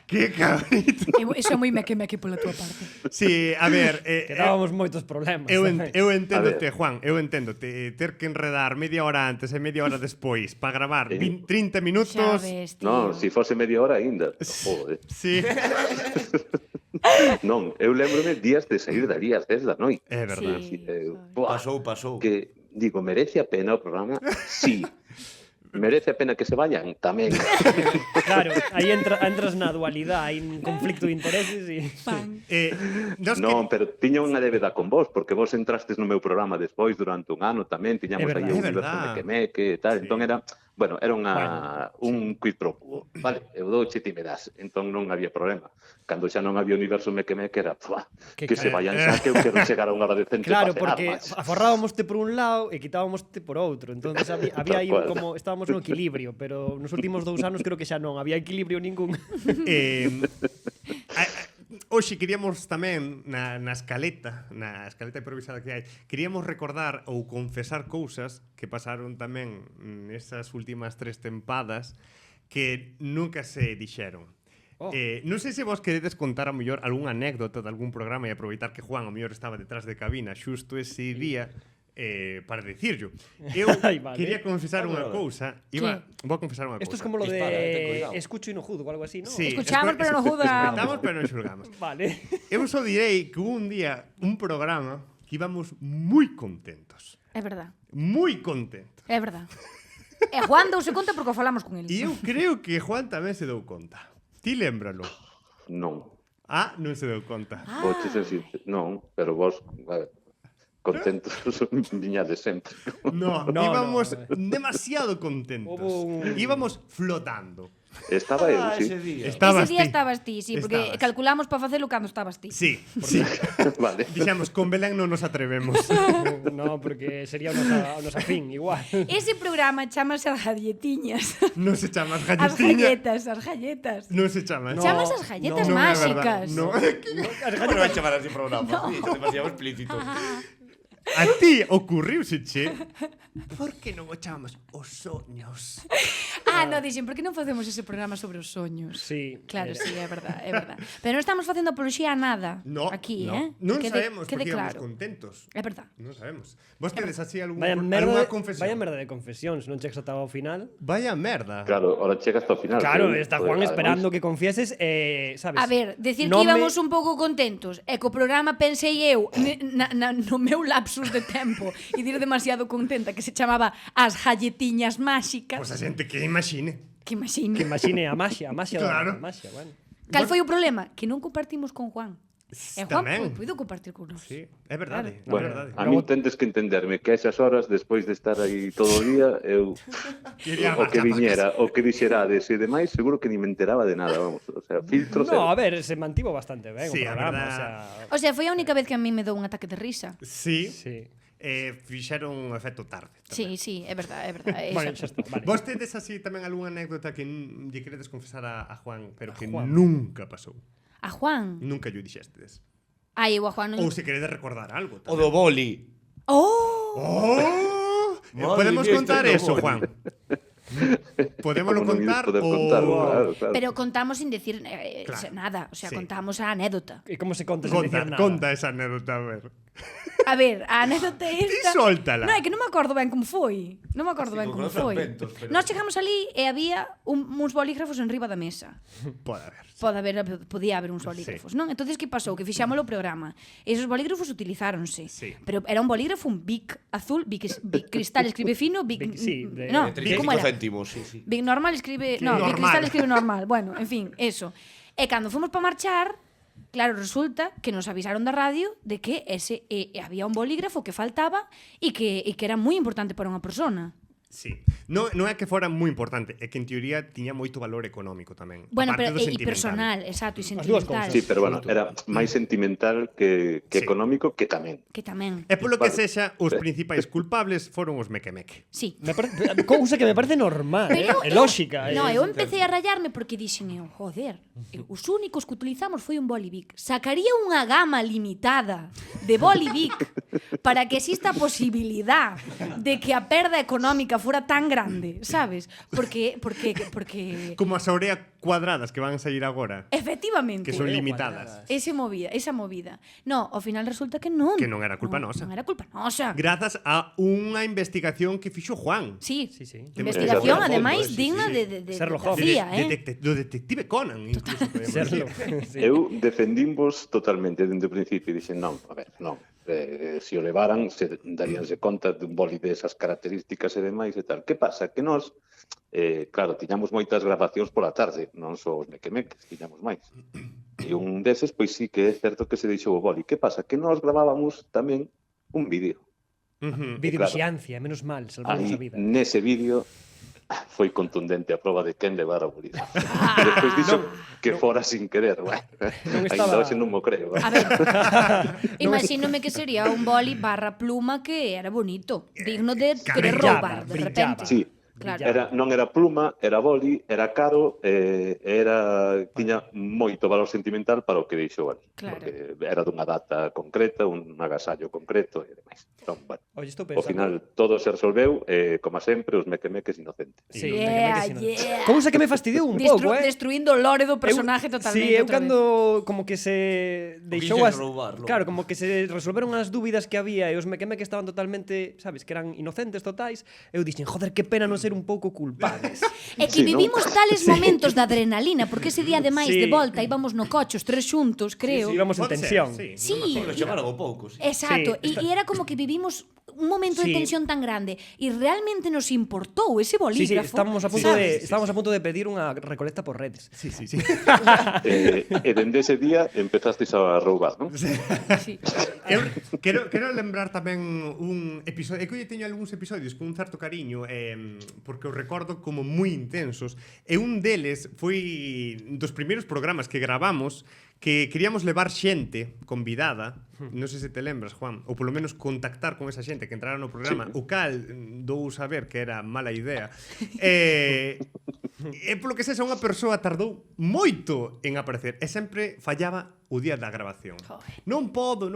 Speaker 1: Que cabrito.
Speaker 2: Eso é moi meque pola túa parte.
Speaker 1: Sí, a ver...
Speaker 3: Quedábamos moitos problemas.
Speaker 1: Eu
Speaker 3: tamén.
Speaker 1: enténdote,
Speaker 5: A ver.
Speaker 1: Juan, eu enténdote. Ter que enredar media hora antes e media hora despois para gravar 30
Speaker 2: Xa
Speaker 1: minutos...
Speaker 2: ves, tío.
Speaker 5: Non, se fose media hora aínda. Joder.
Speaker 1: Sí,
Speaker 5: Non, eu lembrome días de sair dali ás 10 da noite.
Speaker 1: é verdad.
Speaker 2: Sí.
Speaker 5: Buah,
Speaker 4: Pasou.
Speaker 5: que digo, merece a pena o programa? Sí. Merece a pena que se vayan? Tamén.
Speaker 3: Claro, aí entras na dualidade, hai un conflicto de intereses e...
Speaker 2: Fan.
Speaker 1: Nos
Speaker 5: Non, pero tiña unha débeda con vos, porque vos entrastes no meu programa despois durante un ano tamén, tiñamos
Speaker 3: É
Speaker 5: aí
Speaker 3: verdade.
Speaker 5: o
Speaker 1: É
Speaker 5: universo
Speaker 1: verdad.
Speaker 5: meque-meque e tal,
Speaker 1: Sí.
Speaker 5: entón era, bueno, era un quid pro quo, vale, eu douche ti me das, entón non había problema. Cando xa non había universo meque-meque era, que se vayan xa, que eu quero chegar a unha hora decente
Speaker 3: Claro,
Speaker 5: para
Speaker 3: porque
Speaker 5: cenar,
Speaker 3: aforrábamos por un lado e quitábamos por outro. Entonces había aí
Speaker 5: Tal cual.
Speaker 3: como estábamos no equilibrio, pero nos últimos 2 anos creo que xa non había equilibrio ningún.
Speaker 1: Hoxe queríamos tamén na escaleta improvisada que hai, queríamos recordar ou confesar cousas que pasaron tamén nesas últimas 3 tempadas que nunca se dixeron.
Speaker 3: Oh.
Speaker 1: Non sei se vos queredes contar a mellor algunha anécdota de algún programa e aproveitar que Juan a mellor estaba detrás de cabina xusto ese día para dicirlo. Eu
Speaker 3: Ai, vale.
Speaker 1: quería confesar unha cousa, vou confesar unha cousa.
Speaker 3: Esto es como lo
Speaker 4: Dispara, ten
Speaker 3: de
Speaker 4: cuidado.
Speaker 3: escucho y no juzgo, algo así, ¿no?
Speaker 1: Sí,
Speaker 2: Escuchamos, pero non juzgamos.
Speaker 1: Escuchamos, pero non xulgamos.
Speaker 3: Vale.
Speaker 1: Eu só direi que hubo un día un programa que íbamos moi contentos.
Speaker 2: É verdad.
Speaker 1: Moi contentos.
Speaker 2: É verdad. E Juan douse conta porque o falamos con el.
Speaker 1: E eu creo que Juan tamén se dou conta. Ti lémbralo.
Speaker 5: Non,
Speaker 1: Non se deu conta.
Speaker 5: vou che ser sincero, non, pero vos, a ver, contentos viñades sempre.
Speaker 1: No,
Speaker 3: No,
Speaker 1: íbamos
Speaker 3: no.
Speaker 1: demasiado contentos.
Speaker 3: Hubo un-
Speaker 1: Íbamos flotando.
Speaker 5: Estaba eu,
Speaker 4: ese
Speaker 5: sí.
Speaker 4: día.
Speaker 1: Estabas
Speaker 2: Ese día
Speaker 1: ti.
Speaker 2: estabas ti, sí, porque
Speaker 1: Estabas.
Speaker 2: calculamos para facelo cando estabas ti.
Speaker 1: Sí, sí.
Speaker 5: Vale.
Speaker 1: Dixemos, con Belén non nos atrevemos.
Speaker 3: No, porque sería o nosa fin, igual.
Speaker 2: Ese programa chamase as galletiñas.
Speaker 1: Non se chama as
Speaker 2: As
Speaker 1: galletiñas.
Speaker 2: galletas.
Speaker 1: Non se chama.
Speaker 3: No.
Speaker 2: Chamase as galletas
Speaker 1: non é
Speaker 2: máxicas.
Speaker 1: verdade. No.
Speaker 4: Como non vai chamar así programa? Sí, demasiado explícito.
Speaker 1: A ti ocurriuseche por que non o chamamos os soños?
Speaker 2: No, dixen, por que non facemos ese programa sobre os soños?
Speaker 3: Sí.
Speaker 2: Claro, sí, é verdad, é verdad. Pero non estamos facendo apoloxía a nada
Speaker 1: No,
Speaker 2: aquí,
Speaker 1: no.
Speaker 2: eh?
Speaker 1: Non
Speaker 2: Quede-
Speaker 1: sabemos
Speaker 2: quede
Speaker 1: porque íbamos
Speaker 2: claro.
Speaker 1: contentos.
Speaker 2: É verdad.
Speaker 1: Non sabemos. Vos tedes así
Speaker 3: Vaya
Speaker 1: algunha
Speaker 3: merda,
Speaker 1: confesión?
Speaker 3: vaya merda de confesións, non chegas ata o final.
Speaker 1: Vaya merda.
Speaker 5: Claro, ahora chega hasta o final.
Speaker 3: Claro,
Speaker 5: pero,
Speaker 3: está
Speaker 5: joder,
Speaker 3: Juan esperando
Speaker 5: ademais,
Speaker 3: que confieses, sabes?
Speaker 2: A ver, decir
Speaker 3: Non
Speaker 2: que íbamos un pouco contentos e co programa pensei eu no meu lapsus de tempo e dir demasiado contenta que se chamaba As Galletiñas Máxicas.
Speaker 1: Pois a xente que imagine.
Speaker 2: Que imagine.
Speaker 3: Que imagine a maxia,
Speaker 1: Claro.
Speaker 3: a maxia, bueno.
Speaker 2: Cal foi o problema? Que non compartimos con Juan. E Juan
Speaker 1: Tamén.
Speaker 2: puido compartir con nós.
Speaker 1: Sí, é verdade, é
Speaker 5: Bueno,
Speaker 1: verdade.
Speaker 5: a mí tendes que entenderme que a esas horas, despois de estar aí todo o día, eu
Speaker 1: Quería
Speaker 5: o que
Speaker 1: marchar
Speaker 5: viñera, o que dixerades e demais, seguro que ni me enteraba de nada, vamos. O sea, filtro
Speaker 3: No, a
Speaker 5: cero.
Speaker 3: ver, se mantivo bastante ben
Speaker 1: Sí,
Speaker 3: o
Speaker 1: a
Speaker 3: programa,
Speaker 1: verdad.
Speaker 3: o sea,
Speaker 2: O sea, foi a única vez que a mí me dou un ataque de risa.
Speaker 1: Sí,
Speaker 3: sí.
Speaker 1: fixeron un efecto tarde.
Speaker 2: Sí, sí, é verdade, é verdade. É
Speaker 3: Bueno,
Speaker 2: xa.
Speaker 3: xa está, vale.
Speaker 1: Vos tedes así tamén algunha anécdota que lle queredes confesar a Juan, pero que
Speaker 3: Juan.
Speaker 1: nunca pasou.
Speaker 2: A Juan.
Speaker 1: Nunca lle dixestes.
Speaker 2: Ai, eu a Juan non...
Speaker 1: Ou se queredes recordar algo.
Speaker 4: O do boli.
Speaker 2: Oh!
Speaker 1: ¡Oh!
Speaker 4: Madre
Speaker 1: Podemos
Speaker 4: mía,
Speaker 1: contar
Speaker 4: este
Speaker 1: eso,
Speaker 4: no
Speaker 1: Juan. Podémoslo
Speaker 5: Como non ides
Speaker 1: contar
Speaker 5: poder contarlo, claro, claro.
Speaker 2: Pero contamos sin decir
Speaker 1: Claro.
Speaker 2: nada, o sea,
Speaker 1: Sí.
Speaker 2: contamos a anécdota.
Speaker 3: E como se conta sen dicir
Speaker 1: Conta,
Speaker 3: nada?
Speaker 1: conta esa anécdota, a ver.
Speaker 2: A ver, a anécdota esta...
Speaker 1: Ti sóltala.
Speaker 2: Non, é que non me acordo ben como foi. Non me acordo ben como foi. Nós chegamos ali e había uns bolígrafos en riba da mesa. Podía haber uns bolígrafos, non? Entonces, que pasou? Que fixamos o programa. Esos bolígrafos utilizáronse.
Speaker 1: Sí.
Speaker 2: Pero era un bolígrafo, un Bic azul, Bic cristal escribe fino, Bic...
Speaker 3: Sí,
Speaker 2: no,
Speaker 4: De
Speaker 2: ¿cómo
Speaker 4: 35
Speaker 2: era?
Speaker 4: céntimos, sí, sí.
Speaker 2: Bic normal escribe... No, Bic
Speaker 1: Normal.
Speaker 2: cristal escribe normal. Bueno, en fin, eso. E cando fomos para marchar, claro, resulta que nos avisaron da radio de que había un bolígrafo que faltaba e que era moi importante para unha persona.
Speaker 1: Sí. Non é que fora moi importante, é que en teoría tiña moito valor económico tamén.
Speaker 2: Bueno,
Speaker 1: aparte
Speaker 2: pero
Speaker 1: do
Speaker 2: e
Speaker 1: sentimental.
Speaker 2: personal, exacto, e
Speaker 3: As dúas
Speaker 2: sentimental.
Speaker 3: cousas.
Speaker 5: Sí, pero bueno, era máis sentimental que
Speaker 1: Sí.
Speaker 5: económico, que tamén.
Speaker 2: Que tamén.
Speaker 1: E polo que
Speaker 5: Vale.
Speaker 1: sexa, os principais culpables foron os meque-meque.
Speaker 2: Sí.
Speaker 3: Cousa que me parece normal,
Speaker 2: Pero
Speaker 3: é lógica.
Speaker 2: No, eu empecé a rayarme porque dixen eu, joder, os únicos que utilizamos foi un Bolivic. Sacaría unha gama limitada de Bolivic para que exista a posibilidad de que a perda económica fora tan grande, sabes? Porque
Speaker 1: Como as Aurea cuadradas que van a sair agora,
Speaker 2: efectivamente
Speaker 1: que son limitadas.
Speaker 2: esa movida. No, ao final resulta que non.
Speaker 1: Que non era culpa nosa.
Speaker 2: Non era culpa nosa.
Speaker 1: Grazas a unha investigación que fixo Juan.
Speaker 2: Sí,
Speaker 3: Sí, sí.
Speaker 2: investigación,
Speaker 5: Exacto.
Speaker 2: ademais,
Speaker 5: Sí, sí,
Speaker 2: digna
Speaker 4: sí.
Speaker 2: de
Speaker 3: Sherlock
Speaker 2: da
Speaker 3: Holmes.
Speaker 2: CIA,
Speaker 1: Do detective Conan, incluso. podemos
Speaker 3: Serlo.
Speaker 1: decir.
Speaker 3: Sí.
Speaker 5: Eu defendímos totalmente dende o principio e dixen, non, a ver, non. Se o levaran, se daríanse conta dun boli desas características e demais e tal. Que pasa? Que nós, claro, tiñamos moitas grabacións pola tarde, non só os meque-meques, tiñamos máis. E un deses, pois sí que é certo que se deixou o boli. Que pasa? Que nós gravábamos tamén un vídeo.
Speaker 3: Videovixiancia, menos mal, salvamos a
Speaker 5: Aí,
Speaker 3: vida.
Speaker 5: nese vídeo, foi contundente a prova de quen levara o bolígrafo. E despois dixo que fora sin querer. Bueno,
Speaker 3: Non
Speaker 5: ainda
Speaker 3: estaba-
Speaker 5: hoxe non mo creo.
Speaker 2: A ver, imagínome que sería un boli barra pluma que era bonito, digno de querer roubar, de
Speaker 3: brillaba.
Speaker 2: repente.
Speaker 5: Sí,
Speaker 2: Claro.
Speaker 5: non era pluma, era boli, era caro, tiña moito valor sentimental para o que deixou ali.
Speaker 2: Claro.
Speaker 5: Porque era dunha data concreta, un agasallo concreto e demais. Entón, bueno,
Speaker 3: Oye, estou
Speaker 5: ao
Speaker 3: pensando.
Speaker 5: final todo se resolveu, como sempre, os meque-meques inocentes.
Speaker 3: Sí,
Speaker 2: Yeah,
Speaker 3: me
Speaker 2: yeah.
Speaker 3: Cousa que me fastidiou un pouco,
Speaker 2: Destruindo o lore do personaje
Speaker 3: Eu-
Speaker 2: totalmente.
Speaker 3: Sí, eu
Speaker 2: outra
Speaker 3: cando como que se deixou
Speaker 4: quixes
Speaker 3: as
Speaker 4: roubar, logo.
Speaker 3: Claro, como que se resolveron as dúbidas que había e os meque-meques estaban totalmente, sabes, que eran inocentes totais. Eu dixen, joder, que pena non ser un pouco culpables.
Speaker 2: vez. É que
Speaker 5: Sí, non?
Speaker 2: vivimos tales momentos de adrenalina, porque ese día ademais
Speaker 3: Sí.
Speaker 2: de volta íbamos no coche os tres xuntos, creo.
Speaker 3: Sí, íbamos en
Speaker 1: Pode ser,
Speaker 3: tensión.
Speaker 1: sí.
Speaker 2: Sí.
Speaker 4: Pero chegaron o pouco, sí.
Speaker 2: Exacto,
Speaker 3: Sí,
Speaker 2: e era como que vivimos un momento de
Speaker 3: Sí.
Speaker 2: tensión tan grande e realmente nos importou ese
Speaker 3: Sí, sí,
Speaker 2: bolígrafo.
Speaker 3: estábamos a punto
Speaker 2: sabes?
Speaker 3: estábamos a punto de pedir unha recolecta por redes.
Speaker 1: Sí, sí, sí.
Speaker 5: E dende ese día empezasteis a roubar, non?
Speaker 2: Sí.
Speaker 1: Eu quero lembrar tamén un episodio, é que eu teño algúns episodios con un certo cariño, porque os recordo como moi intensos, e un deles foi dos primeiros programas que gravamos, que queríamos levar xente convidada, non sei se te lembras, Juan, ou polo menos contactar con esa xente que entrara no programa,
Speaker 5: Sí.
Speaker 1: o cal dou saber que era mala idea. E polo que sexa, unha persoa tardou moito en aparecer e sempre fallaba o día da grabación.
Speaker 2: Joder.
Speaker 1: Non podo.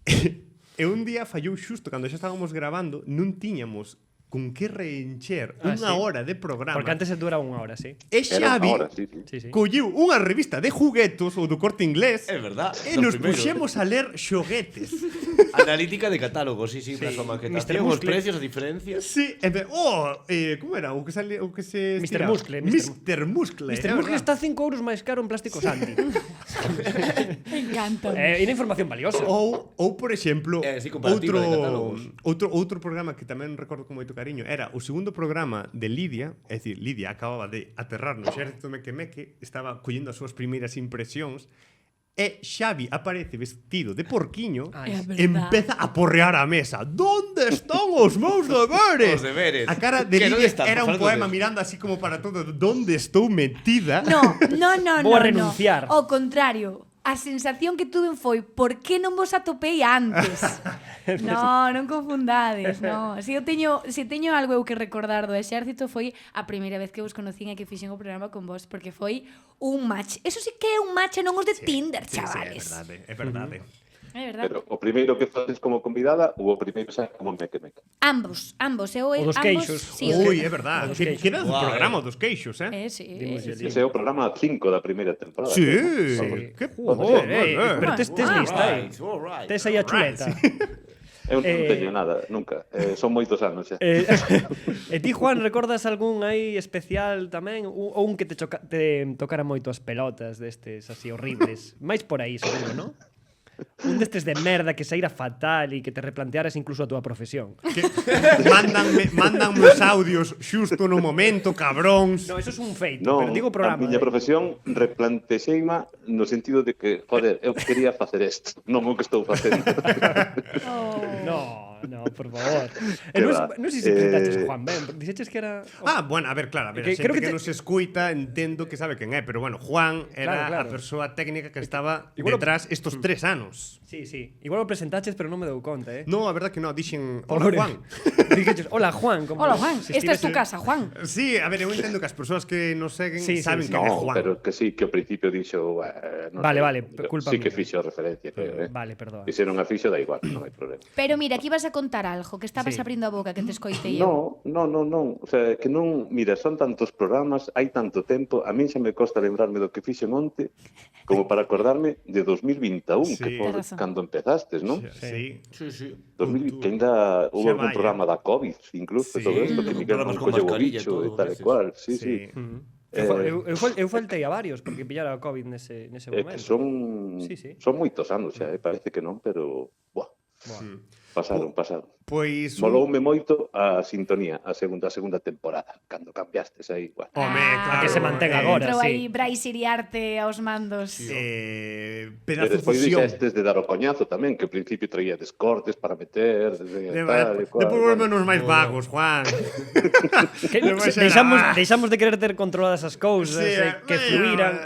Speaker 1: E un día fallou xusto cando xa estábamos grabando, non tiñamos con que reencher unha
Speaker 3: sí.
Speaker 1: hora de programa.
Speaker 3: Porque antes duraba unha hora, sí.
Speaker 1: E
Speaker 5: Era
Speaker 1: Xavi
Speaker 5: unha hora, sí, sí.
Speaker 3: Sí, sí.
Speaker 1: colleu unha revista de juguetos ou do Corte Inglés
Speaker 4: É verdad.
Speaker 1: e
Speaker 4: do
Speaker 1: nos
Speaker 4: primeiro.
Speaker 1: puxemos a ler xoguetes.
Speaker 4: Analítica de catálogo, sí, para a súa maquetación,
Speaker 3: Mr.
Speaker 4: os
Speaker 3: Muscle.
Speaker 4: precios, as diferencias.
Speaker 1: Sí, como era? O que se
Speaker 3: Mr.
Speaker 1: estiraba?
Speaker 3: Muscle,
Speaker 1: Mr. Muscle.
Speaker 3: Mr.
Speaker 1: é
Speaker 3: Muscle
Speaker 1: verdad.
Speaker 3: está 5 euros máis caro en plástico Santi.
Speaker 2: Me encanta.
Speaker 3: E unha información valiosa.
Speaker 1: Ou por exemplo,
Speaker 4: Sí, comparativa de catálogos.
Speaker 1: outro programa que tamén recordo con moito cariño era o segundo programa de Lidia, é dicir, Lidia acababa de aterrar no exército meque-meque, estaba collendo as súas primeiras impresións, e Xavi aparece vestido de porquiño
Speaker 3: Ai,
Speaker 2: É
Speaker 1: e
Speaker 2: verdad.
Speaker 1: empeza a porrear a mesa. Donde están os meus deberes?
Speaker 4: Os deberes.
Speaker 1: A cara de
Speaker 4: Que non
Speaker 1: Lidia
Speaker 4: están,
Speaker 1: era
Speaker 4: por
Speaker 1: un
Speaker 4: falta
Speaker 1: poema
Speaker 4: de-
Speaker 1: mirando así como para todo. Donde estou metida?
Speaker 2: No.
Speaker 3: Vou a renunciar.
Speaker 2: Ao contrario, a sensación que tuve foi por que non vos atopei antes? Non confundades, no. Se teño algo eu que recordar do exército foi a primeira vez que vos conocín e que fixen o programa con vos, porque foi un match. Eso sí que é un match e non os de Tinder,
Speaker 1: Sí,
Speaker 2: chavales.
Speaker 1: é verdade, é verdade.
Speaker 2: É verdade.
Speaker 5: Pero o primeiro que faces como convidada ou o primeiro xa como meque-meque?
Speaker 2: Ambos. Eu
Speaker 3: O dos
Speaker 2: ambos,
Speaker 3: queixos.
Speaker 2: Sí, o
Speaker 1: Ui,
Speaker 2: dos-
Speaker 1: é verdade.
Speaker 3: Dos
Speaker 1: Que
Speaker 3: queixos.
Speaker 1: era do
Speaker 4: Guau,
Speaker 1: programa dos queixos,
Speaker 2: sí.
Speaker 5: Ese é o programa 5 da primeira temporada.
Speaker 1: Sí.
Speaker 3: Sí.
Speaker 1: Que
Speaker 3: Joder,
Speaker 1: joder.
Speaker 3: pero tes lista aí.
Speaker 4: Alright.
Speaker 3: Tes aí a chuleta.
Speaker 5: Eu non teño nada, nunca. Son moitos anos xa.
Speaker 3: E ti, Juan, recordas algún aí especial tamén? Ou un que te tocara moito as pelotas destes así horribles? Mais por aí, seguro, non? Un destes de merda que saíra fatal e que te replantearas incluso a túa profesión.
Speaker 1: Que mandanme os audios xusto no momento, cabróns.
Speaker 3: No, eso es un feito,
Speaker 5: Non,
Speaker 3: pero digo
Speaker 5: a
Speaker 3: programa.
Speaker 5: miña profesión replantexeima no sentido de que, joder, eu quería facer isto, non o que estou facendo.
Speaker 3: No, por favor.
Speaker 5: Que va.
Speaker 3: Non sei se presentaches Juan ben, dixeches que era...
Speaker 1: Bueno, a ver, claro, a ver,
Speaker 3: Que
Speaker 1: a xente
Speaker 3: creo
Speaker 1: que,
Speaker 3: que te-
Speaker 1: non se escuita entendo que sabe quen é, pero bueno, Juan era
Speaker 3: Claro.
Speaker 1: a persoa técnica que estaba
Speaker 3: Igual o-
Speaker 1: detrás estos 3 anos.
Speaker 3: Sí. Igual o presentaches, pero non me dou conta,
Speaker 1: No, a verdad que no, dixen,
Speaker 3: Pobre.
Speaker 1: hola Juan.
Speaker 3: Dixeches, hola Juan. Como
Speaker 2: Hola, Juan.
Speaker 3: se
Speaker 2: Esta es tu
Speaker 3: estivese-
Speaker 2: casa, Juan.
Speaker 1: Sí, a ver, eu entendo que as persoas que nos seguen
Speaker 3: Sí,
Speaker 1: saben
Speaker 3: sí.
Speaker 1: quen é
Speaker 5: Non,
Speaker 1: Juan.
Speaker 5: pero que sí, que ao principio dixo, non
Speaker 3: Vale,
Speaker 5: sei,
Speaker 3: culpa
Speaker 5: sí que
Speaker 3: mía.
Speaker 5: fixo referencia, creo,
Speaker 3: Vale, perdón.
Speaker 5: E se non a fixo, da igual, non hai problema.
Speaker 2: Pero mira, aquí vas a contar algo, que estabas
Speaker 3: Sí.
Speaker 2: abrindo a boca, que te escoitei eu.
Speaker 5: Non. O sea, que non, mira, son tantos programas, hai tanto tempo, a min xa me costa lembrarme do que fixen onte, como para acordarme de 2021,
Speaker 1: Sí.
Speaker 5: que foi
Speaker 2: Tes razón.
Speaker 5: cando empezastes, non?
Speaker 1: Sí.
Speaker 4: Sí.
Speaker 5: 2020, que ainda houve
Speaker 1: Xa
Speaker 5: algún
Speaker 1: vai,
Speaker 5: programa da COVID, incluso,
Speaker 1: Sí.
Speaker 5: todo isto, que Miguel
Speaker 4: Programas
Speaker 5: non
Speaker 4: con
Speaker 5: colleu o
Speaker 4: mascarilla e
Speaker 5: bicho
Speaker 4: todo,
Speaker 5: e tal e
Speaker 4: veces.
Speaker 5: cual, sí.
Speaker 3: Eu faltei a varios porque pillara a COVID nese
Speaker 5: É
Speaker 3: momento.
Speaker 5: que son
Speaker 3: Sí.
Speaker 5: son moitos anos xa, parece que non, pero buah, pasaron.
Speaker 1: Pois
Speaker 5: Moloume moito a sintonía, a segunda temporada, cando cambiastes aí, buah.
Speaker 1: Home, claro.
Speaker 3: que se mantenga agora.
Speaker 2: Entrou
Speaker 3: sí.
Speaker 2: aí Brais Iriarte aos mandos.
Speaker 5: E
Speaker 1: pedazo
Speaker 5: despois
Speaker 1: fusión.
Speaker 5: dixestes de dar o coñazo tamén, que ao principio traía descortes para meter, tal e cual.
Speaker 1: Depois volvemos máis vagos, Juan.
Speaker 3: Que
Speaker 1: Non vai ser nada.
Speaker 3: deixamos de querer ter controladas as cousas, que fluíran.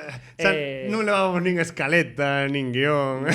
Speaker 1: Non levábamos nin escaleta, nin guión.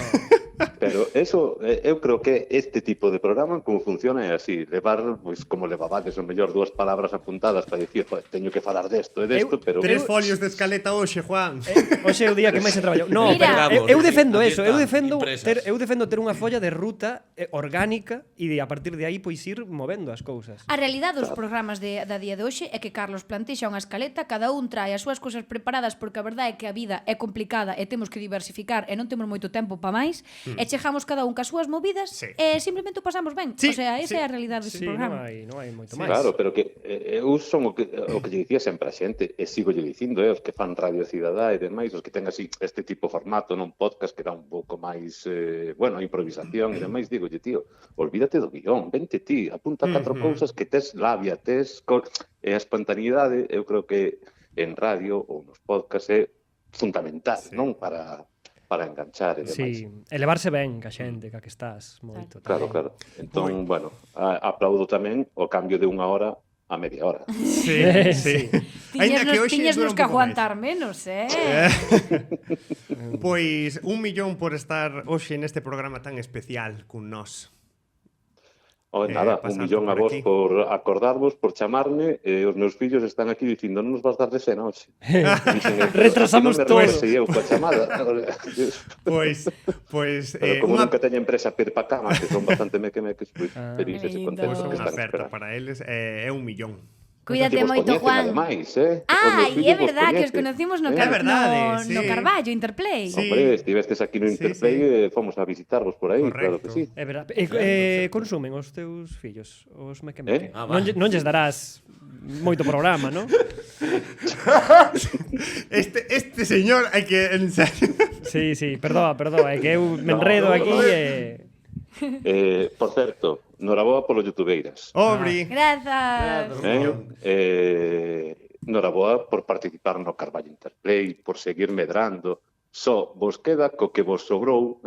Speaker 5: Pero eso, eu creo que este tipo de programa como funciona é así, levar, pois como levabades o mellor dúas palabras apuntadas para dicir, joder, teño que falar desto e desto, pero
Speaker 1: 3 folios de escaleta hoxe, Juan.
Speaker 3: Hoxe é o día que máis he traballado. No,
Speaker 2: Mira.
Speaker 3: pero eu defendo
Speaker 4: Aquí
Speaker 3: eso,
Speaker 4: están,
Speaker 3: eu
Speaker 4: impresas.
Speaker 3: defendo ter unha folla de ruta orgánica e a partir de aí pois ir movendo as cousas.
Speaker 2: A realidade dos programas da día de hoxe é que Carlos plantexa unha escaleta, cada un trae as súas cousas preparadas porque a verdade é que a vida é complicada e temos que diversificar e non temos moito tempo para máis e chegamos cada un cas súas movidas
Speaker 1: Sí.
Speaker 2: e simplemente o pasamos ben.
Speaker 1: Sí,
Speaker 2: O sea, esa
Speaker 1: sí.
Speaker 2: é a realidade deste
Speaker 3: Sí,
Speaker 2: programa.
Speaker 3: non hai moito máis.
Speaker 5: claro, pero que eu son o que lle dicía sempre a xente, e sigo lle dicindo, os que fan Radio Cidadá e demais, os que ten así este tipo de formato non podcast que dá un pouco máis, bueno, improvisación e demais, digo, tío, olvídate do guión, vente ti, apunta 4 cousas que tes labia, e a espontaneidade, eu creo que en radio ou nos podcasts é fundamental, non? Para enganchar e demais.
Speaker 3: Sí, elevarse ben ca xente, ca que estás moito.
Speaker 5: Claro. Entón, bueno, aplaudo tamén o cambio de 1 hora a media hora.
Speaker 1: Sí, sí. Aínda que hoxe
Speaker 2: Tiñes
Speaker 1: dura
Speaker 2: nos
Speaker 1: un
Speaker 2: que
Speaker 1: pouco máis.
Speaker 2: aguantar menos,
Speaker 1: Pois 1 millón por estar hoxe neste programa tan especial cun nós.
Speaker 5: Nada, un
Speaker 1: pasando
Speaker 5: millón a
Speaker 1: por
Speaker 5: vos
Speaker 1: aquí.
Speaker 5: por acordarvos, por chamarme, e os meus fillos están aquí dicindo non nos vas dar de cena hoxe. Dixen,
Speaker 3: Retrasamos
Speaker 5: "Así
Speaker 3: todo."
Speaker 5: non me revese eu coa chamada.
Speaker 1: Pois
Speaker 5: Pero como
Speaker 1: unha
Speaker 5: nunca teña empresa per pa cama, que son bastante mequemeques, pois felices e
Speaker 2: lindo.
Speaker 5: contentos que
Speaker 1: unha
Speaker 5: están
Speaker 1: oferta
Speaker 5: esperando.
Speaker 1: para eles é 1 millón.
Speaker 2: Cuídate
Speaker 5: Que vos
Speaker 2: moito,
Speaker 5: coñecen,
Speaker 2: Juan.
Speaker 5: Ademais,
Speaker 2: Ah,
Speaker 5: Os meus
Speaker 2: e é
Speaker 5: fillos vos
Speaker 2: verdad que os
Speaker 5: coñecen.
Speaker 2: conocimos no,
Speaker 1: É verdade,
Speaker 2: no
Speaker 1: sí.
Speaker 2: Carballo, Interplay.
Speaker 1: Sí.
Speaker 5: Hombre, estivestes aquí no
Speaker 1: Sí,
Speaker 5: Interplay, fomos a visitarvos por aí, claro que
Speaker 1: Correcto.
Speaker 5: sí.
Speaker 3: É verdade. Consumen os teus fillos, os meque-meque. Non lles darás moito programa, non?
Speaker 1: Este señor hai que en serio.
Speaker 3: Sí, perdoa, é que eu me enredo aquí e...
Speaker 5: Por certo, noraboa polo youtubeiras.
Speaker 1: Obri.
Speaker 2: Grazas.
Speaker 5: Noraboa por participar no Carballo Interplay, por seguir medrando. Só vos queda co que vos sobrou,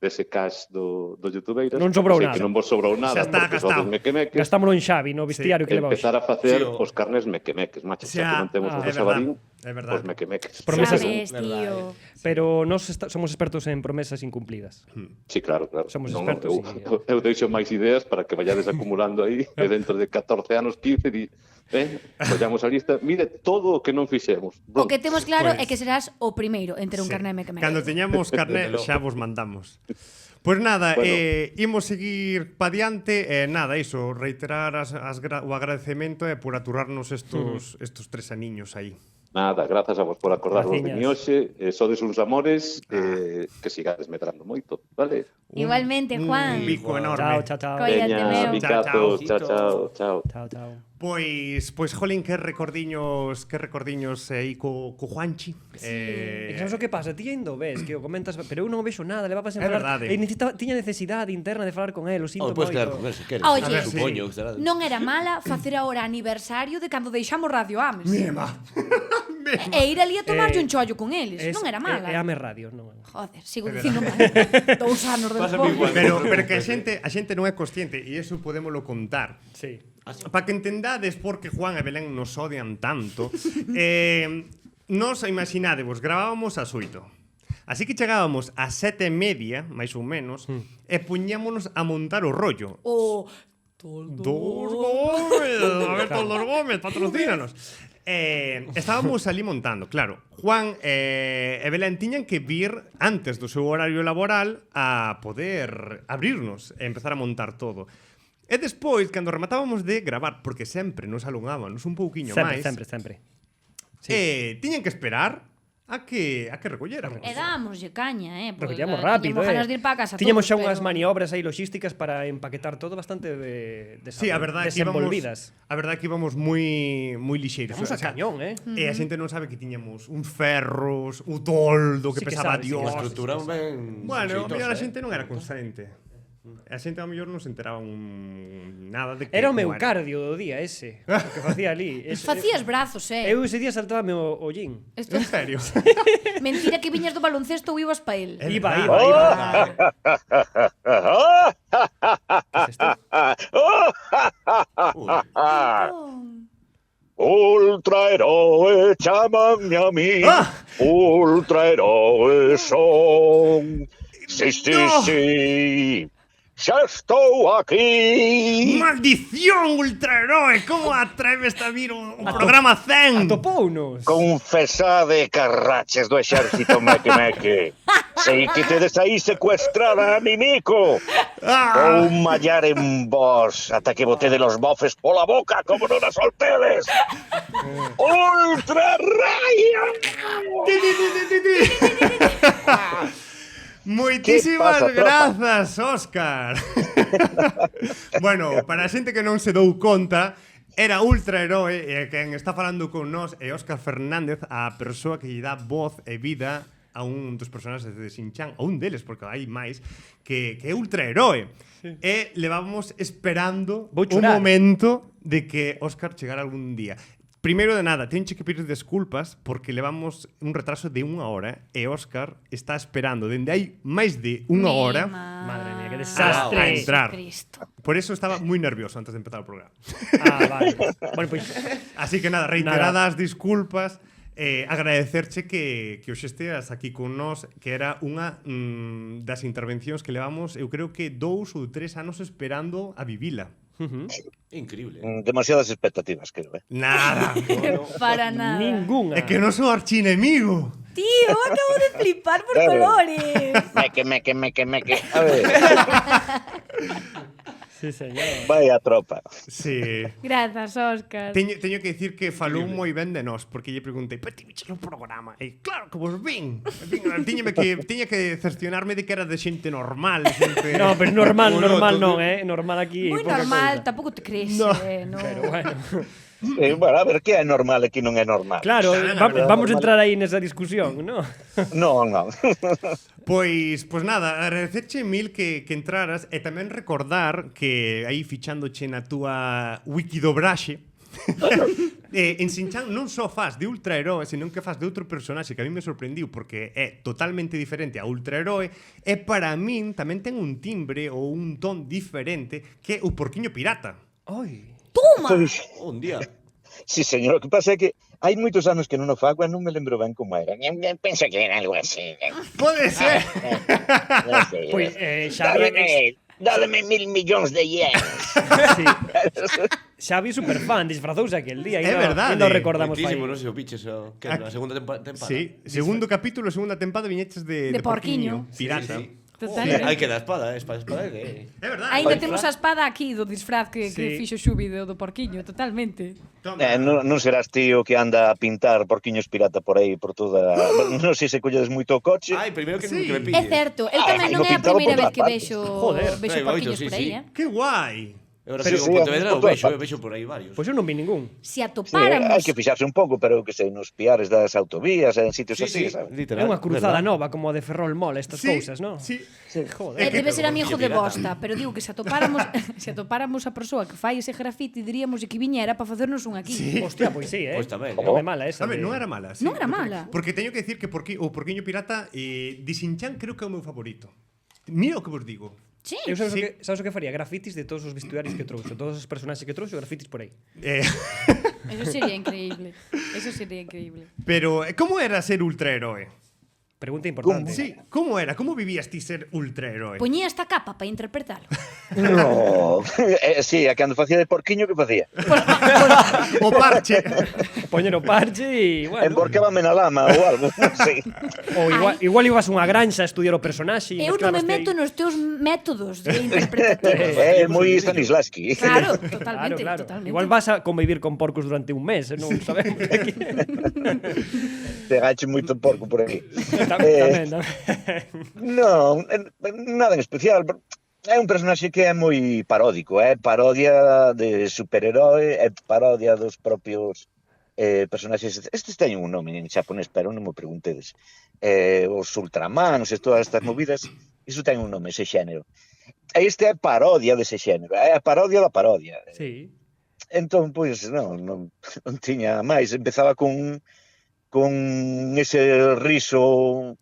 Speaker 5: dese cash do youtubeiras.
Speaker 3: Non sobrou
Speaker 5: Sei
Speaker 3: nada.
Speaker 5: que non vos sobrou nada,
Speaker 1: Xa está
Speaker 5: porque
Speaker 1: gastado.
Speaker 5: sodes mequemeques.
Speaker 3: Gastámolo en Xavi, no vestiario que leva hoxe.
Speaker 5: Empezar a facer
Speaker 4: Sí,
Speaker 5: os carnes mequemeques, macho. Xa que non temos os
Speaker 1: é
Speaker 5: de Sabarín,
Speaker 1: verdade.
Speaker 5: os mequemeques.
Speaker 3: Promesas-
Speaker 2: Sabes, tío.
Speaker 3: Pero nós somos expertos en promesas incumplidas.
Speaker 5: Sí, claro.
Speaker 3: Somos
Speaker 5: Non,
Speaker 3: expertos,
Speaker 5: eu deixo máis ideas para que vayades acumulando aí e dentro de 14 anos, 15, collamos a lista, mire todo o que non fixemos.
Speaker 2: O que temos claro
Speaker 1: Pois.
Speaker 2: é que serás o primeiro en ter un carné meque.
Speaker 1: Cando teñamos carné
Speaker 4: Desde logo.
Speaker 1: xa vos mandamos. Pois nada,
Speaker 5: Bueno.
Speaker 1: imos seguir pa diante, nada, iso, reiterar o agradecemento por aturarnos estos 3 aniños aí.
Speaker 5: Nada, grazas a vos por acordarvos de
Speaker 3: Graciñas.
Speaker 5: mi hoxe, sodes uns amores, que sigades medrando moito, vale?
Speaker 2: Igualmente, Juan.
Speaker 1: Un bico
Speaker 3: Chao,
Speaker 1: enorme.
Speaker 3: chao, chao.
Speaker 2: Coida.
Speaker 5: Veña,
Speaker 2: meu.
Speaker 5: bicazos,
Speaker 4: Chao,
Speaker 5: chao, chao.
Speaker 3: Chao, chao.
Speaker 1: Pois, jolín, que recordiños aí co Juanchi.
Speaker 3: E sabes o que pasa? Ti ainda o ves, que o comentas, pero eu non o vexo nada, levaba sen
Speaker 1: É
Speaker 3: falar.
Speaker 1: verdade.
Speaker 3: Tiña necesidade interna de falar con él, o sinto
Speaker 4: Podes
Speaker 3: moito.
Speaker 4: quedar con él se queres.
Speaker 2: Oye,
Speaker 1: A ver,
Speaker 4: Supoño que será.
Speaker 2: Non era mala facer agora aniversario de cando deixamos Radio Ames.
Speaker 1: Mima.
Speaker 2: E ir ali a tomarlle un chollo con eles. Non era mala.
Speaker 3: É Ame Radio, non.
Speaker 2: Joder, sigo dicindo mal. 2 anos
Speaker 4: Pásame
Speaker 2: despois.
Speaker 4: igual.
Speaker 1: Pero que a xente non é consciente, e iso podémolo contar.
Speaker 3: Sí.
Speaker 1: Para que entendades por que Juan e Belén nos odian tanto, nos imaginadevos, gravábamos ás 8. Así que chegábamos ás 7:30, máis ou menos, e puñámonos a montar o rollo.
Speaker 2: O
Speaker 1: Dos Gómez, a ver, Toldos Gómez, patrocínanos. Estábamos ali montando, claro. Juan e Belén tiñan que vir antes do seu horario laboral a poder abrirnos e empezar a montar todo. E despois, cando rematábamos de gravar, porque sempre nos alongábamos un pouquiño máis,
Speaker 3: Sempre.
Speaker 1: tiñan que esperar a que recolléramos.
Speaker 2: E dámoslle caña,
Speaker 3: Porque
Speaker 2: porque
Speaker 3: íamos rápido,
Speaker 2: tiñamos ganas de ir para casa
Speaker 3: Tiñamos xa
Speaker 2: todos,
Speaker 3: unhas
Speaker 2: pero-
Speaker 3: maniobras aí logísticas para empaquetar todo bastante
Speaker 1: Sí, a verdade que íbamos,
Speaker 3: desenvolvidas.
Speaker 1: a verdade que íbamos moi lixeiros.
Speaker 3: Vamos a cañón,
Speaker 1: E a xente non sabe que tiñamos uns ferros, o toldo que
Speaker 3: Sí que
Speaker 1: pesaba
Speaker 3: sabe, sí que
Speaker 1: Dios.
Speaker 4: Unha estrutura ben
Speaker 1: Bueno, a
Speaker 4: xeitosa,
Speaker 1: mellor a xente non era consciente. A xente a mellor non se enteraba nada de que
Speaker 3: Era o meu
Speaker 1: como
Speaker 3: cardio do día ese, o que facía ali.
Speaker 2: Facías brazos,
Speaker 3: Eu ese día saltábame o gin.
Speaker 2: Esto
Speaker 1: En serio?
Speaker 2: mentira que viñas do baloncesto ou ibas pa el.
Speaker 3: Iba.
Speaker 1: Ah,
Speaker 3: ¿Qué es esto?
Speaker 5: Ultraheroe, chámanme a mí.
Speaker 1: Ah.
Speaker 5: Ultraheroe son. Sí, sí,
Speaker 1: No.
Speaker 5: sí. Xa estou aquí.
Speaker 1: Maldición, ultraheroe! Como atreves a vir o programa 100?
Speaker 3: Atopounos.
Speaker 5: Confesade, carraches do exército meque. Sei que tedes aí secuestrada a Mimico.
Speaker 1: Ah,
Speaker 5: Vou mallar en vos ata que botede los bofes pola boca como non a soltedes. Ultra rayo!
Speaker 1: Moitísimas
Speaker 5: ¿Qué pasa, tropa?
Speaker 1: grazas, Óscar. Bueno, para a xente que non se dou conta, era ultraheroe e quen está falando con nós é Óscar Fernández, a persoa que lle dá voz e vida a un dos personaxes de Shin-Chan, a un deles, porque hai máis, que é ultraheroe. Sí. E levábamos esperando
Speaker 3: Vou
Speaker 1: un
Speaker 3: chorar.
Speaker 1: momento de que Óscar chegara algún día. Primeiro de nada, tenche que pedir desculpas porque levamos un retraso de 1 hora e Óscar está esperando dende hai máis de 1 hora
Speaker 3: Madre mía, qué
Speaker 1: a
Speaker 3: desastre.
Speaker 1: entrar.
Speaker 2: Cristo.
Speaker 1: Por eso estaba moi nervioso antes de empezar o programa.
Speaker 3: Vale. Bueno, pois
Speaker 1: Así que nada, reiteradas disculpas, agradecerche que hoxe esteas aquí con nós, que era unha das intervencións que levamos, eu creo que 2 ou 3 anos esperando a vivila.
Speaker 4: Increíble.
Speaker 5: Demasiadas expectativas, creo,
Speaker 1: Nada.
Speaker 2: Para nada.
Speaker 3: ninguna.
Speaker 1: É que non sou archinemigo.
Speaker 2: Tío, acabo de flipar por colores.
Speaker 5: Meque. A ver,
Speaker 3: Sí, señor.
Speaker 5: vaya tropa.
Speaker 1: Sí.
Speaker 2: Grazas, Óscar.
Speaker 1: Teño que dicir que falou moi ben de nós, porque lle preguntei, "Pero ti viches o programa?" E claro que vos vin. Tiña que cercionarme de que era de xente normal, de xente...
Speaker 3: No, pero normal
Speaker 4: Bueno,
Speaker 3: non,
Speaker 4: entonces-
Speaker 3: Normal aquí.
Speaker 2: Moi
Speaker 3: poca
Speaker 2: normal,
Speaker 3: cousa.
Speaker 2: tampouco te crees,
Speaker 1: No.
Speaker 2: no.
Speaker 3: Pero bueno.
Speaker 5: Bueno, a ver, que é normal e que non é normal?
Speaker 3: Claro,
Speaker 1: Claro,
Speaker 3: vamos a entrar aí nesa discusión, ¿no?
Speaker 5: Non.
Speaker 1: Pois nada, agradecerche mil que entraras e tamén recordar que aí fichándoche na túa wikidobraxe en Shin-Chan non só faz de ultraheroe, senón que faz de outro personaxe que a mí me sorprendiu porque é totalmente diferente a ultraheroe e para min tamén ten un timbre ou un ton diferente que é o porquiño pirata.
Speaker 3: Ai.
Speaker 2: Toma!
Speaker 4: Un día.
Speaker 5: Sí, señor, o que pasa é que hai moitos anos que non o fago e non me lembro ben como era. Penso que era algo así.
Speaker 1: Pode ser.
Speaker 5: Non sei.
Speaker 3: Pois, Xavi,
Speaker 5: Dádeme 1.000 millóns de yens.
Speaker 3: sí. Xavi superfan, disfrazouse aquel día.
Speaker 1: É verdade.
Speaker 3: Ainda o recordamos
Speaker 4: Moitísimo,
Speaker 3: aí.
Speaker 4: non sei se o piches o que na segunda tempada.
Speaker 1: Sí, segundo capítulo, segunda tempada viñeches de
Speaker 2: De porquiño.
Speaker 1: pirata.
Speaker 4: Sí, sí.
Speaker 2: Totalmente.
Speaker 4: Hai que dar espada, espada que...
Speaker 1: É verdade.
Speaker 2: Ainda temos a espada aquí do disfraz que
Speaker 3: Sí.
Speaker 2: fixo Xubi do porquiño, totalmente.
Speaker 1: Toma.
Speaker 6: Non serás tío que anda a pintar porquiños pirata por aí, por toda... Non sei se colledes moito o coche.
Speaker 4: Ai, primeiro que
Speaker 1: Sí.
Speaker 4: me
Speaker 2: É
Speaker 4: pilles.
Speaker 2: certo, el tamén non
Speaker 6: no
Speaker 2: é a
Speaker 6: pintaba
Speaker 2: primeira
Speaker 6: por
Speaker 2: vez que
Speaker 6: todas
Speaker 2: vexo
Speaker 3: Joder.
Speaker 2: porquiños
Speaker 4: Sí,
Speaker 2: por aí,
Speaker 4: sí.
Speaker 2: eh?
Speaker 1: Que guai.
Speaker 4: Ahora
Speaker 6: Pero
Speaker 4: sigo
Speaker 6: sí,
Speaker 4: en Pontevedra,
Speaker 6: por todas
Speaker 4: vexo por aí varios.
Speaker 3: Pois eu non vi ningún.
Speaker 2: Se
Speaker 6: Sí,
Speaker 2: atopáramos...
Speaker 6: hai que fixarse un pouco, pero que sei, nos piares das autovías, en sitios así, sabes?
Speaker 3: É
Speaker 4: literal.
Speaker 3: unha cruzada
Speaker 4: verdad.
Speaker 3: nova como a de Ferrol Mol, estas cousas, non?
Speaker 1: Sí.
Speaker 3: Joder.
Speaker 2: Debe ser amigo de
Speaker 4: pirata.
Speaker 2: bosta, pero digo que se atopáramos se atopáramos a persoa que fai ese grafiti diríamos que viñera para facernos un aquí.
Speaker 1: Sí.
Speaker 3: Hostia, pois sí,
Speaker 4: Pois tamén,
Speaker 3: Non é mala esa.
Speaker 1: Sabe,
Speaker 3: de-
Speaker 1: non era mala. Sí.
Speaker 2: Non era mala.
Speaker 1: Porque teño que decir que o Porquiño Pirata Disinchan creo que é o meu favorito. Mira o que vos digo.
Speaker 2: Sí.
Speaker 3: Eu sabes,
Speaker 1: Sí.
Speaker 3: sabes o que faría? Grafitis de todos os vestuarios que trouxo, todos os personaxes que trouxo, grafitis por aí.
Speaker 2: Eso sería increíble. Eso sería increíble.
Speaker 1: Pero, como era ser ultraheroe?
Speaker 3: Pregunta importante.
Speaker 1: Sí, como era? Como vivías ti ser ultraheroe?
Speaker 2: Poñía esta capa para interpretalo.
Speaker 6: No, sí, a cando facía de porquiño, que facía?
Speaker 1: O parche.
Speaker 3: Poñer o parche e, bueno,
Speaker 6: Emborcábame na lama ou algo, non sei.
Speaker 3: ou igual ibas a unha granxa a estudiar o personaxe e
Speaker 2: Eu non me
Speaker 3: mezclabas
Speaker 2: meto
Speaker 3: aí.
Speaker 2: nos teus métodos de interpretativos.
Speaker 6: É moi Stanislavski.
Speaker 2: Claro,
Speaker 3: Claro,
Speaker 2: totalmente,
Speaker 3: claro.
Speaker 2: totalmente.
Speaker 3: Igual vas a convivir con porcos durante un mes, non sabemos aquí.
Speaker 6: Te agache moito porco por aí.
Speaker 3: Tamén.
Speaker 6: Non, nada en especial. É un personaxe que é moi paródico, é parodia de superherói, é parodia dos propios personaxes. Estes teñen un nome en xaponés, pero non me preguntedes. Os Ultramans e todas estas movidas, iso ten un nome, ese xénero. E este é parodia dese xénero, é a parodia da parodia.
Speaker 3: Sí.
Speaker 6: Entón, pois, non tiña máis. Empezaba con ese riso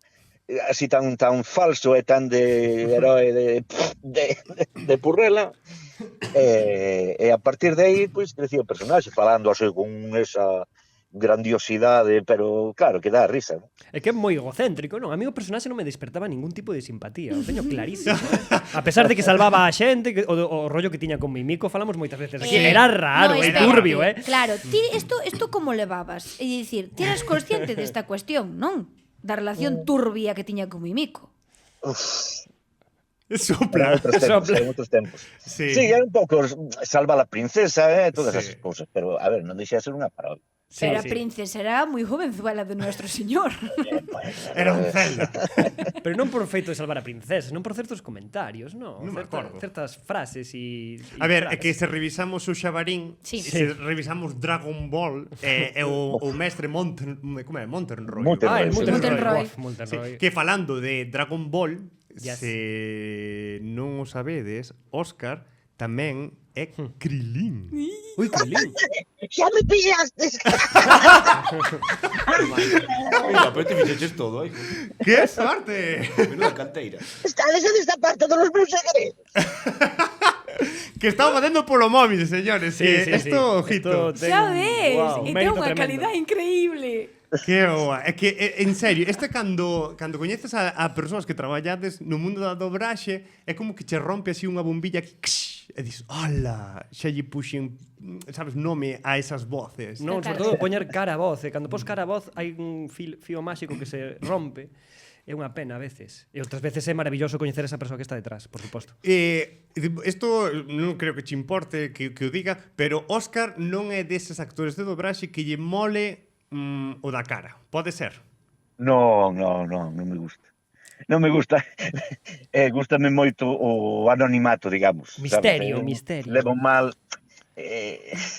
Speaker 6: así tan falso e tan de heroe de Purrela, e a partir de aí, pois, crecía o personaxe falando así con esa grandiosidade, pero claro, que dá risa, ¿no?
Speaker 3: É que é moi egocéntrico, non? A mí o personaxe non me despertaba ningún tipo de simpatía, o teño clarísimo. A pesar de que salvaba a xente, o rollo que tiña con Mimico, falamos moitas veces aquí, era raro,
Speaker 2: no,
Speaker 3: é
Speaker 2: espérate.
Speaker 3: turbio,
Speaker 2: Claro, ti isto como levabas? É dicir, ti eras consciente desta cuestión, non? Da relación turbia que tiña con Mimico.
Speaker 1: Sopla.
Speaker 6: En outros tempos.
Speaker 1: Sí.
Speaker 6: Sí, era un pouco salva a la princesa, todas
Speaker 1: Sí.
Speaker 6: esas cousas, pero, a ver, non deixa de ser unha parodia.
Speaker 3: Sí,
Speaker 2: Pero a
Speaker 3: sí.
Speaker 2: princesa era moi jovenzuela de Nuestro Señor.
Speaker 1: Era un Zelda.
Speaker 3: Pero non por feito de salvar a princesa, non por certos comentarios, non?
Speaker 1: Non me acordo.
Speaker 3: Certas frases e
Speaker 1: A ver, é que se revisamos o Xabarín,
Speaker 2: Sí.
Speaker 1: se revisamos Dragon Ball, e o mestre como é? Montenroy.
Speaker 6: Montenroy,
Speaker 3: el
Speaker 6: sí.
Speaker 2: Montenroy.
Speaker 3: Uf, Montenroy.
Speaker 1: Sí, que falando de Dragon Ball,
Speaker 3: Yes.
Speaker 1: se non o sabedes, Óscar tamén é Krilin.
Speaker 3: Ui, que lío.
Speaker 6: Xa me pillastes!
Speaker 4: Mira, pero te fixeches todo, hai.
Speaker 1: Que sorte!
Speaker 4: Menuda canteira.
Speaker 6: Estades a desta parte dos meus segredos.
Speaker 1: Que estaba facendo polo móvil, señores.
Speaker 3: Sí,
Speaker 1: Que
Speaker 3: sí, sí.
Speaker 1: esto, ojito.
Speaker 3: Esto ten
Speaker 2: Xa
Speaker 3: un-
Speaker 2: ves,
Speaker 3: wow,
Speaker 2: e
Speaker 3: un
Speaker 2: ten
Speaker 3: mérito
Speaker 2: unha
Speaker 3: tremendo.
Speaker 2: calidad increíble.
Speaker 1: Que boa. É que, en serio, cando coñeces a persoas que traballades no mundo da dobraxe, é como que che rompe así unha bombilla que, e dis, hola, xa lle puxen, sabes, nome a esas voces.
Speaker 3: Non, sobre
Speaker 2: Claro.
Speaker 3: todo poñer cara a voz, e cando pos cara a voz hai un fío máxico que se rompe. É unha pena a veces. E outras veces é maravilloso coñecer esa persoa que está detrás, por suposto.
Speaker 1: Isto non creo que che importe que o diga, pero Óscar non é deses actores de dobraxe que lle mole o da cara. Pode ser.
Speaker 6: Non me gusta. Non me gusta. Gústame moito o anonimato, digamos.
Speaker 3: Misterio,
Speaker 6: sabes?
Speaker 3: misterio.
Speaker 6: Levo mal...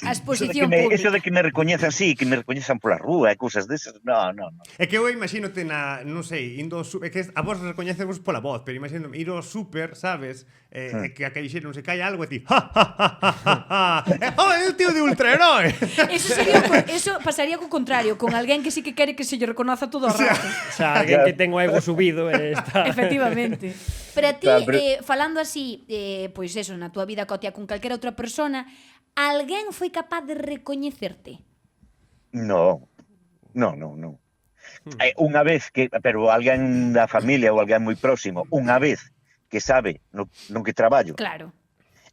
Speaker 2: A exposición
Speaker 6: Eso de
Speaker 2: pública.
Speaker 6: que me recoñezan, sí, que me recoñezan pola rúa e cousas desas. No.
Speaker 1: É que eu imaginote non sei, indo é que a vos recoñecemos pola voz, pero imagino ir ao súper, sabes? Que a caixeira non se cae algo e ti, ja, ja, ja, ja, ja. Oh, é o tío de ultraheroe.
Speaker 2: Eso pasaría co contrario, con alguén que sí que quere que se lle reconoza todo o rato.
Speaker 3: O sea, alguén que ten o ego subido está...
Speaker 2: Efectivamente. Pero a ti,
Speaker 6: Claro, pero-
Speaker 2: falando así, pois eso, na túa vida cotia con calquera outra persona, alguén foi capaz de recoñecerte?
Speaker 6: No. Unha vez que, pero alguén da familia ou alguén moi próximo, unha vez que sabe no que traballo,
Speaker 2: Claro.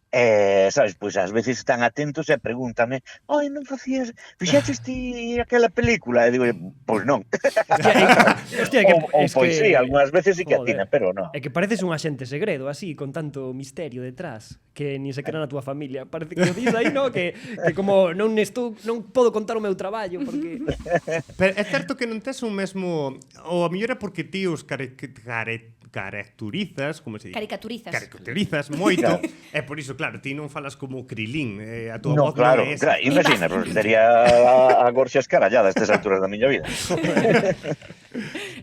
Speaker 6: Sabes, pois ás veces están atentos e pregúntame, oi, non facías, fixaches ti aquela película? E digo, pois non.
Speaker 3: Hostia,
Speaker 6: Ou pois sí, algunhas veces sí que
Speaker 3: joder,
Speaker 6: atinan, pero non.
Speaker 3: É que pareces un axente segredo, así, con tanto misterio detrás, que ni se queda na túa familia. Parece que o dis aí, no? Que como non podo contar o meu traballo, porque...
Speaker 1: Pero é certo que non tes un mesmo... Ou a mellor é porque ti os caracterizas, como se di? Caricaturizas moito, e por iso, claro, ti non falas como Krilin, a tua
Speaker 6: No,
Speaker 1: voz
Speaker 6: claro,
Speaker 1: non é esa.
Speaker 6: claro, imagina, pues, sería a Gorxa escarallada a estas alturas da miña vida.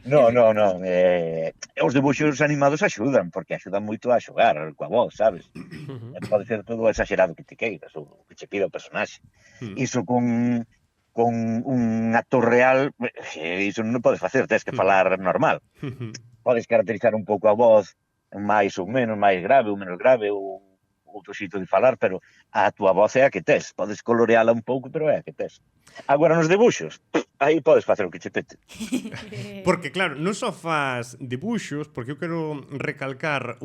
Speaker 6: No. Os debuxos animados axudan, porque axudan moito a xogar coa voz, sabes? Pode ser todo exagerado que te queiras, ou que che pida o personaxe. Iso con un actor real, iso non podes facer, tens que falar normal. Podes caracterizar un pouco a voz, máis ou menos, máis grave ou menos grave, ou outro xito de falar, pero a túa voz é a que tes. Podes coloreala un pouco, pero é a que tes. Agora, nos debuxos, aí podes facer o que che pete.
Speaker 1: Porque, claro, non só faz debuxos, porque eu quero recalcar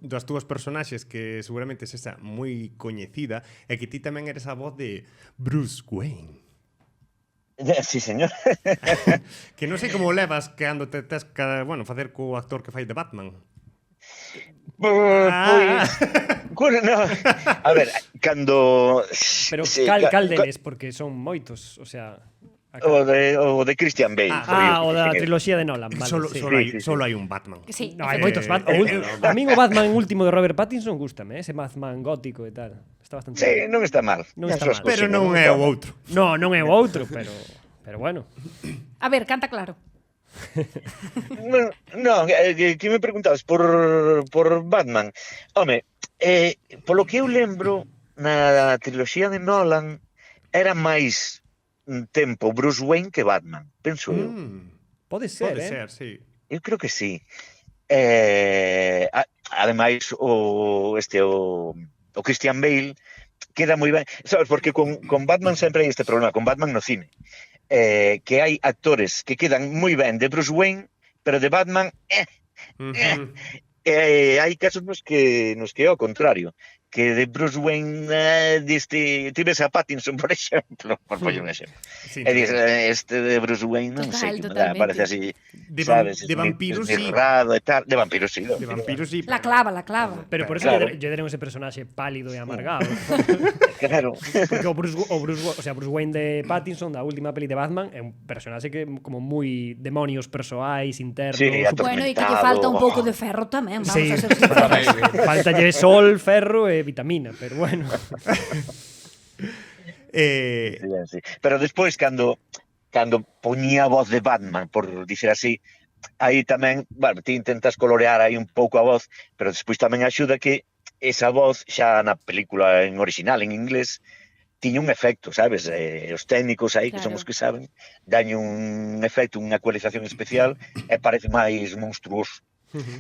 Speaker 1: das túas personaxes que seguramente se xa moi coñecida, e que ti tamén eres a voz de Bruce Wayne.
Speaker 6: Sí, señor.
Speaker 1: Que non sei como levas que ando te tes que, bueno, facer co actor que fai de Batman.
Speaker 6: No. A ver, cando...
Speaker 3: Pero
Speaker 6: sí,
Speaker 3: cal deles, porque son moitos, o sea...
Speaker 6: O de Christian Bale.
Speaker 3: o da triloxía de Nolan, vale.
Speaker 1: Solo hai un Batman.
Speaker 2: Sí,
Speaker 3: No, hai moitos Batman. A min o Batman último de Robert Pattinson gústame, ese Batman gótico e tal. Está bastante
Speaker 6: Sí, non está mal.
Speaker 3: Non está mal.
Speaker 1: Pero non é o outro.
Speaker 3: Non é o outro, pero bueno.
Speaker 2: A ver, canta claro.
Speaker 6: No, que me preguntabas por Batman. Home, polo que eu lembro, na triloxía de Nolan era máis tempo Bruce Wayne que Batman, penso eu.
Speaker 3: Pode ser,
Speaker 1: Pode ser, sí.
Speaker 6: Eu creo que sí. Ademais, o Christian Bale queda moi ben. Sabes, porque con Batman sempre hai este problema, con Batman no cine. Que hai actores que quedan moi ben de Bruce Wayne, pero de Batman hai casos nos que é o contrario, que de Bruce Wayne tives a Pattinson, por exemplo, por poñer un exemplo.
Speaker 1: Sí,
Speaker 6: E dices, este de Bruce Wayne non sei que me dá, parece así, sabes,
Speaker 1: de vampiros, sí.
Speaker 6: esmirrado e tal, de vampiros sí.
Speaker 1: De vampiros, sí.
Speaker 2: La clava.
Speaker 3: Pero por eso
Speaker 6: Claro.
Speaker 3: lle deron ese personaxe pálido e amargado.
Speaker 6: Claro.
Speaker 3: Porque o Bruce Wayne de Pattinson da última peli de Batman é un personaxe que como moi demonios persoais, internos.
Speaker 6: Sí,
Speaker 2: Bueno, e que lle falta un pouco de ferro tamén, vamos
Speaker 3: Sí,
Speaker 2: a ser sinceros.
Speaker 3: faltalle sol, ferro e vitamina, pero bueno.
Speaker 6: Sí. Pero despois, cando poñía a voz de Batman, por dicer así, aí tamén, bueno, ti intentas colorear aí un pouco a voz, pero despois tamén axuda que esa voz, xa na película en original, en inglés, tiña un efecto, sabes? Os técnicos aí, que son
Speaker 2: Claro.
Speaker 6: os que saben, daño un efecto, unha ecualización especial, e parece máis monstruoso.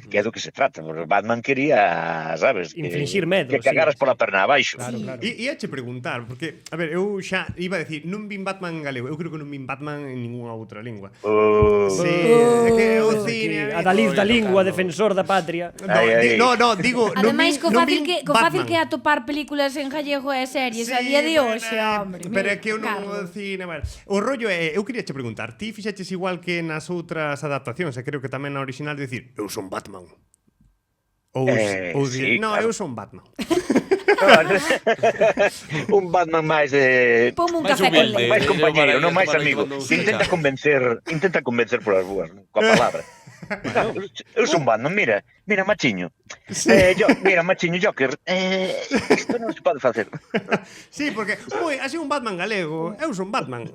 Speaker 6: Que é do que se trata, porque Batman quería, sabes,
Speaker 3: Infligir medo,
Speaker 6: que cagaras
Speaker 3: sí.
Speaker 6: pola perna abaixo.
Speaker 3: Claro, claro.
Speaker 1: E che preguntar, porque, a ver, eu xa iba a decir, non vin Batman en galego, eu creo que non vin Batman en ninguna outra lingua. Sí, é que o cine...
Speaker 3: A Dalí da lingua, defensor da patria.
Speaker 1: No, digo...
Speaker 2: Ademais, co
Speaker 1: non
Speaker 2: fácil
Speaker 1: vin
Speaker 2: que fácil
Speaker 1: Batman.
Speaker 2: que é atopar películas en gallego e series a día de hoxe, hombre.
Speaker 1: Pero
Speaker 2: mira,
Speaker 1: é que eu non
Speaker 2: Carlos.
Speaker 1: cine, bueno. O rollo é, eu queria che preguntar, ti fixeches igual que nas outras adaptacións, e creo que tamén na original de dicir, eu son Batman. Ou
Speaker 6: sí,
Speaker 1: no,
Speaker 6: claro.
Speaker 1: eu son Batman.
Speaker 6: Un Batman máis de...
Speaker 2: Ponme un
Speaker 4: Máis
Speaker 2: café con
Speaker 4: humilde.
Speaker 2: leite.
Speaker 6: máis compañeiro,
Speaker 4: Eu
Speaker 6: non máis
Speaker 4: para
Speaker 6: amigo.
Speaker 4: cando
Speaker 6: Intenta convencer polas rúas, coa palabra. Eu son Batman, mira, Machiño. Mira, Machiño Joker, isto non se pode facer.
Speaker 1: Sí, porque, así un Batman galego, eu son Batman.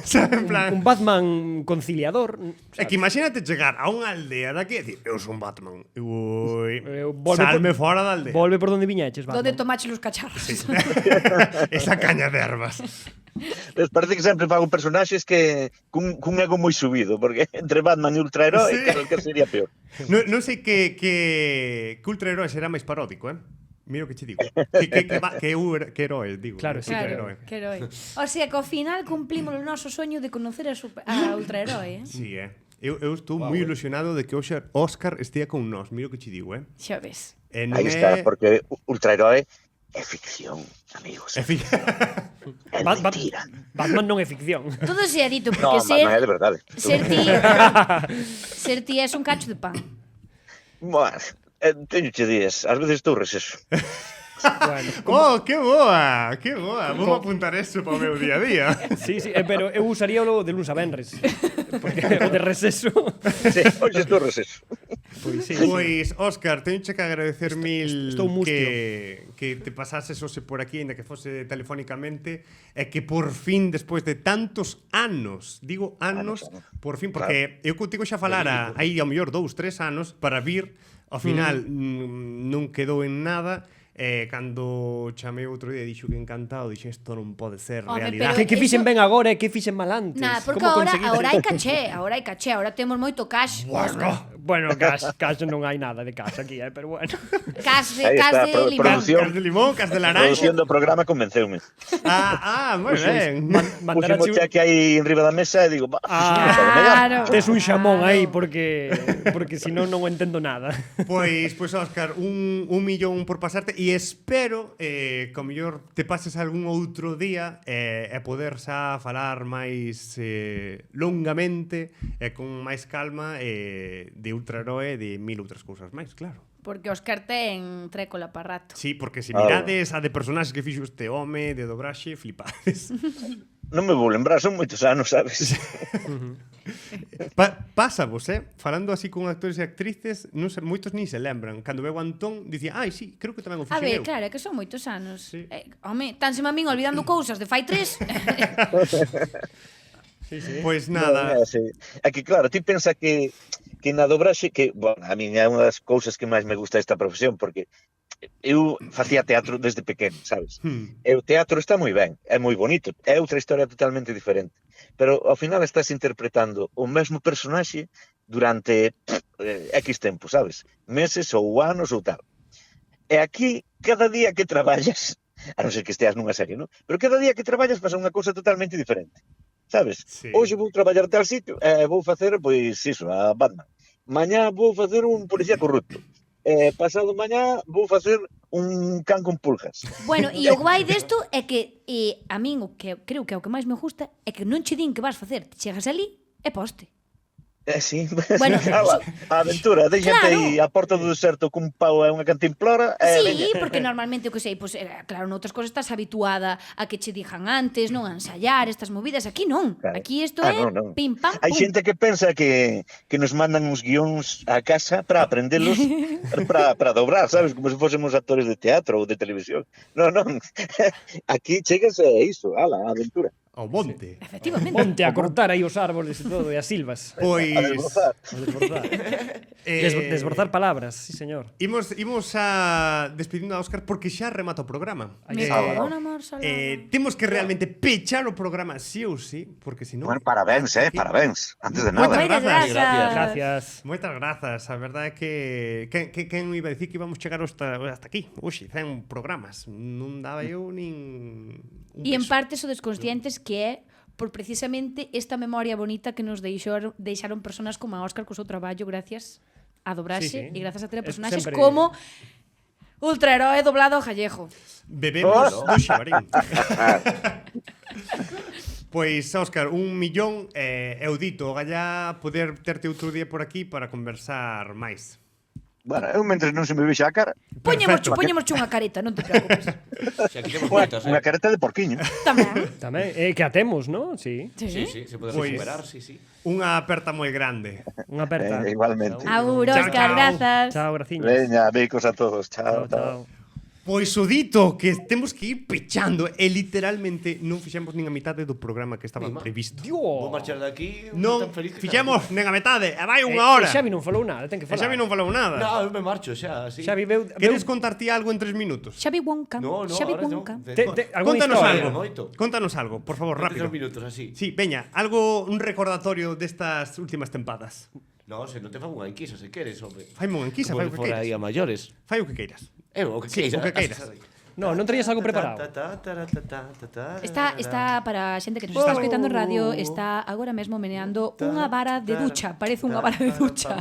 Speaker 1: Sabe, en plan...
Speaker 3: Un Batman conciliador.
Speaker 1: É que imagínate chegar a unha aldea daqui e dicir, eu son Batman. Ui,
Speaker 3: Volve
Speaker 1: salme
Speaker 3: por-
Speaker 1: fora da aldea.
Speaker 3: Volve por donde viñeches, Batman.
Speaker 2: Donde tomache los cacharros.
Speaker 1: Esa caña de ervas.
Speaker 6: Pues parece que sempre fago personaxes que cun ego moi subido, porque entre Batman e ultraherói,
Speaker 1: Sí.
Speaker 6: que sería peor.
Speaker 1: Non sei que ultraherói será máis paródico, Mira o que che digo. Que herói, digo.
Speaker 3: Claro, sí,
Speaker 1: Superherói.
Speaker 2: Que herói. O sea, que ao final cumplimos o noso soño de conocer a ultraherói,
Speaker 1: Sí, Eu estou moi ilusionado de que hoxe Óscar estea con nós. Mira o que che digo,
Speaker 2: Xa ves.
Speaker 1: Non
Speaker 6: Aí está, porque ultraheroe é ficción, amigos.
Speaker 1: É
Speaker 6: É mentira.
Speaker 3: Batman non é ficción.
Speaker 2: Todo se ha dito,
Speaker 6: No,
Speaker 2: porque
Speaker 6: non é de verdade.
Speaker 2: ser ti é un cacho de pan.
Speaker 6: Bueno, teño che días, ás veces estou receso.
Speaker 3: Bueno,
Speaker 1: Oh, que boa, que boa. Vou apuntar eso para o meu día a día.
Speaker 3: sí, pero eu usaría o de luns a venres. Porque o de receso.
Speaker 6: Sí, hoxe estou receso.
Speaker 3: Pois sí.
Speaker 1: Pois, Óscar, teño que agradecer mil
Speaker 3: estou mustio.
Speaker 1: que te pasases hoxe por aquí, ainda que fose telefónicamente, e que por fin, despois de tantos anos, digo anos, por fin, porque eu contigo xa falara aí ao mellor 2, 3 anos para vir, ao final non quedou en nada. Cando chamei outro día dixo que encantado, dixo isto non pode ser
Speaker 2: Home,
Speaker 1: realidade.
Speaker 2: pero
Speaker 3: Que fixen
Speaker 2: eso-
Speaker 3: ben agora e que fixen mal antes.
Speaker 2: Nada, porque
Speaker 3: Como
Speaker 2: ahora
Speaker 3: conseguides?
Speaker 2: hai caché, ahora temos moito cash.
Speaker 3: Bueno, cash non hai nada de cash aquí, pero bueno.
Speaker 2: Cash
Speaker 6: Aí está,
Speaker 2: de limón.
Speaker 6: producción.
Speaker 1: Cas de limón, cas de
Speaker 6: A
Speaker 1: laranxa.
Speaker 6: produción do programa convenceume.
Speaker 1: Moi ben.
Speaker 3: Mandar
Speaker 6: Puxen o cheque aí en riba da mesa e digo,
Speaker 2: Claro.
Speaker 3: Tes un xamón aí porque senón non entendo nada.
Speaker 1: Pois, Óscar, un millón por pasarte e espero que ao mellor te pases algún outro día e poder xa falar máis longamente e con máis calma de ultraheroe e de mil outras cousas máis, claro.
Speaker 2: Porque Óscar ten trécola para rato.
Speaker 1: Sí, porque se mirades a de personaxes que fixo este home de dobraxe, flipades.
Speaker 6: non me vou lembrar, son moitos anos, sabes?
Speaker 1: Pásavos, falando así con actores e actrices, non sei, moitos nin se lembran. Cando veo a Antón, dicía, ai, sí, creo que tamén o
Speaker 2: A
Speaker 1: fixen
Speaker 2: ver,
Speaker 1: eu.
Speaker 2: claro, é que son moitos anos.
Speaker 1: Sí.
Speaker 2: Home, tanseme a min olvidando cousas de fai 3.
Speaker 1: Pois nada.
Speaker 6: Non é así. É que claro, ti pensa que na dobraxe, que, bueno, a min é unha das cousas que máis me gusta esta profesión, porque eu facía teatro desde pequeno, sabes? E o teatro está moi ben, é moi bonito, é outra historia totalmente diferente. Pero ao final estás interpretando o mesmo personaxe durante X tempo, sabes? Meses ou anos ou tal. E aquí, cada día que traballas, a non ser que esteas nunha serie, non? Pero cada día que traballas pasa unha cousa totalmente diferente. Sabes?
Speaker 1: Sí.
Speaker 6: Hoxe vou traballar tal sitio e vou facer, pois, iso, a Batman. Mañá vou facer un policía corrupto. Pasado mañá vou facer un can con pulgas.
Speaker 2: Bueno, e o guai desto é que a min o que creo que é o que máis me gusta é que non che din que vas facer, te chegas ali e poste.
Speaker 6: Sí,
Speaker 2: Bueno,
Speaker 6: a aventura, deixante
Speaker 2: claro.
Speaker 6: aí a porta do deserto cun pau e unha cantimplora
Speaker 2: Sí,
Speaker 6: veña.
Speaker 2: porque normalmente, o que sei, pues, claro, noutras cosas estás habituada a que che dijan antes, non a ensayar estas movidas. Aquí non.
Speaker 6: Claro.
Speaker 2: Aquí isto é
Speaker 6: non.
Speaker 2: pim, pam,
Speaker 6: Hai
Speaker 2: pum.
Speaker 6: xente que pensa que nos mandan uns guións a casa para aprendelos para dobrar, sabes? Como se fósemos actores de teatro ou de televisión. Non. Aquí chegas a iso, ala, a aventura.
Speaker 1: Ao monte.
Speaker 2: Efectivamente.
Speaker 3: Ponte a cortar aí os árboles e todo, e as silvas.
Speaker 1: Pois...
Speaker 6: A desbrozar.
Speaker 3: A desbrozar. Desbrozar palabras, sí, señor.
Speaker 1: Imos a despedindo a Óscar porque xa remata o programa.
Speaker 2: Me cago na mar salada.
Speaker 1: Temos que realmente pechar o programa sí ou sí, porque senón...
Speaker 6: Bueno, parabéns, parabéns. Antes de
Speaker 1: Moitas
Speaker 6: nada.
Speaker 1: grazas.
Speaker 3: Gracias.
Speaker 1: Moitas grazas, a verdade é que quen iba a dicir que íbamos chegar hasta aquí, hoxe, 100 programas. Non daba eu nin un
Speaker 2: E en
Speaker 1: peso.
Speaker 2: parte so desconscientes que é por precisamente esta memoria bonita que nos deixaron personas como a Óscar co seu traballo gracias a dobraxe
Speaker 3: Sí, sí.
Speaker 2: e gracias a ter
Speaker 3: Es
Speaker 2: personaxes
Speaker 3: sempre-
Speaker 2: como ultraheroe doblado ao gallego.
Speaker 1: Bebemos do xabarín. Pois, Óscar, 1 millón eu dito, gallá poder terte outro día por aquí para conversar máis.
Speaker 6: Bueno, eu mentre non se me vexa a cara,
Speaker 2: Poñemosche unha careta, non te preocupes.
Speaker 4: Si aquí temos moitas,
Speaker 6: unha careta de porquiño.
Speaker 2: Tamén.
Speaker 3: Tamén, que a temos, ¿no? Sí.
Speaker 4: Sí, se pode
Speaker 1: Pois-
Speaker 4: recuperar, sí.
Speaker 1: Unha aperta moi grande.
Speaker 3: Unha aperta.
Speaker 6: Igualmente.
Speaker 2: Agur,
Speaker 1: Chao,
Speaker 2: Óscar,
Speaker 1: chao.
Speaker 2: grazas.
Speaker 3: Chao, graciñas.
Speaker 6: Veña, beicos a todos.
Speaker 3: Chao,
Speaker 6: Chao.
Speaker 3: chao.
Speaker 1: Pois o dito que temos que ir pechando e literalmente non fixemos nin a metade do programa que estaba previsto.
Speaker 4: Vou marchar daqui
Speaker 1: Non,
Speaker 4: tan feliz que
Speaker 1: fixemos nin a metade, e vai unha
Speaker 3: E
Speaker 1: hora.
Speaker 3: Xavi non falou nada, ten que
Speaker 1: E
Speaker 3: falar.
Speaker 1: Xavi non falou nada.
Speaker 4: No, eu me marcho xa, sí.
Speaker 3: Xavi veu...
Speaker 1: Queres contar ti algo en 3 minutos?
Speaker 2: Xavi Wonka.
Speaker 4: No,
Speaker 2: Xavi
Speaker 4: ahora non.
Speaker 2: Wonka.
Speaker 3: Algúna
Speaker 1: Contanos
Speaker 3: historia?
Speaker 1: algo.
Speaker 4: moito.
Speaker 1: Contanos algo, por favor, rápido.
Speaker 4: 3 minutos así.
Speaker 1: Sí, veña, algo, un recordatorio destas últimas tempadas.
Speaker 4: No, se non te fan unha enquisa, se queres, hombre.
Speaker 1: Faime unha enquisa, fai o
Speaker 4: Como
Speaker 1: que
Speaker 4: fora aí
Speaker 1: queiras.
Speaker 4: a maiores.
Speaker 1: Fai o que queiras.
Speaker 4: O que
Speaker 1: Sí,
Speaker 4: queiras.
Speaker 1: o que queiras.
Speaker 3: No, non traías algo preparado.
Speaker 2: Está para a xente que nos está escoitando en radio, está agora mesmo meneando unha vara de ducha, parece unha vara de ducha.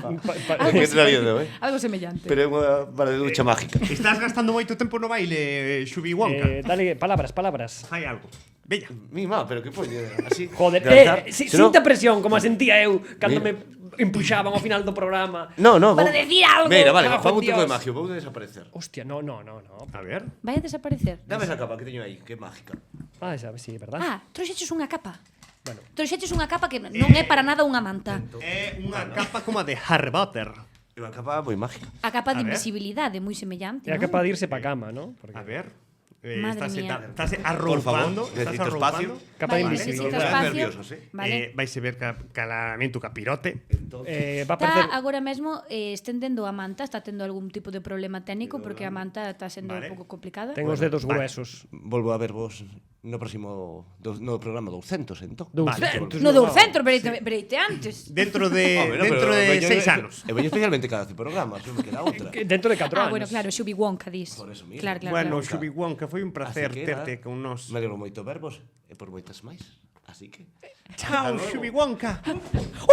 Speaker 4: Que traído,
Speaker 2: Algo semellante.
Speaker 4: Pero é unha vara de ducha mágica.
Speaker 1: Estás gastando moito tempo no baile, Xubi Wonka.
Speaker 3: Dale, palabras.
Speaker 1: Fai algo. Bella.
Speaker 4: Mima, pero que poñe así.
Speaker 3: Joder,
Speaker 4: de alzar.
Speaker 3: sinta presión, como a sentía eu cando me empuxaban ao final do programa.
Speaker 4: No,
Speaker 2: Para decir algo.
Speaker 4: Mira, vale,
Speaker 3: Cago en
Speaker 4: fago un truco de
Speaker 3: Dios.
Speaker 4: magia, vou desaparecer.
Speaker 3: Hostia, no.
Speaker 1: A ver.
Speaker 2: Vai a desaparecer.
Speaker 4: Dame esa capa que teño aí, que é mágica.
Speaker 3: Ah, sabes, sí, verdad?
Speaker 2: Ah, trouxeches unha capa.
Speaker 3: Bueno.
Speaker 2: Trouxeches unha capa que non é para nada unha manta.
Speaker 1: É unha capa como a de Harry Potter.
Speaker 4: É unha capa moi mágica.
Speaker 2: A capa de
Speaker 1: A ver.
Speaker 2: invisibilidade, moi semellante,
Speaker 3: É
Speaker 2: non?
Speaker 3: capaz de irse pa cama, ¿no? Porque
Speaker 1: A ver.
Speaker 2: Madre mía.
Speaker 1: Estás
Speaker 4: Por
Speaker 1: arroupando.
Speaker 4: favor, necesito espacio.
Speaker 3: Capa de
Speaker 2: Vale,
Speaker 3: invisibilidade.
Speaker 2: necesito espacio.
Speaker 4: Nerviosos,
Speaker 2: Vale.
Speaker 1: Vais a ver claramente o capirote.
Speaker 3: Va a
Speaker 2: Está
Speaker 3: aparecer
Speaker 2: agora mesmo estendendo a manta, está tendo algún tipo de problema técnico porque a manta está sendo
Speaker 1: Vale.
Speaker 2: un pouco complicada.
Speaker 3: Ten os dedos gruesos.
Speaker 4: Volvo a ver vos no próximo no programa 200, entón.
Speaker 3: 200.
Speaker 2: No dou centro, vereite antes.
Speaker 1: Dentro de
Speaker 4: Home, no,
Speaker 1: dentro
Speaker 4: pero
Speaker 1: de
Speaker 4: veño
Speaker 1: 6 anos.
Speaker 4: E veño especialmente cada 11 programas, non me queda outra.
Speaker 3: Dentro de 4
Speaker 2: Ah,
Speaker 3: anos.
Speaker 2: bueno, claro, Xubi Wonka dis.
Speaker 4: Por eso mismo.
Speaker 2: Claro.
Speaker 1: Bueno,
Speaker 2: claro.
Speaker 1: Xubi Wonka, foi un placer
Speaker 4: Así que,
Speaker 1: terte
Speaker 4: nada,
Speaker 1: con nós.
Speaker 4: Me alegro moito verbos e por moitas máis. Así que
Speaker 1: Chao, Xubi Wonka.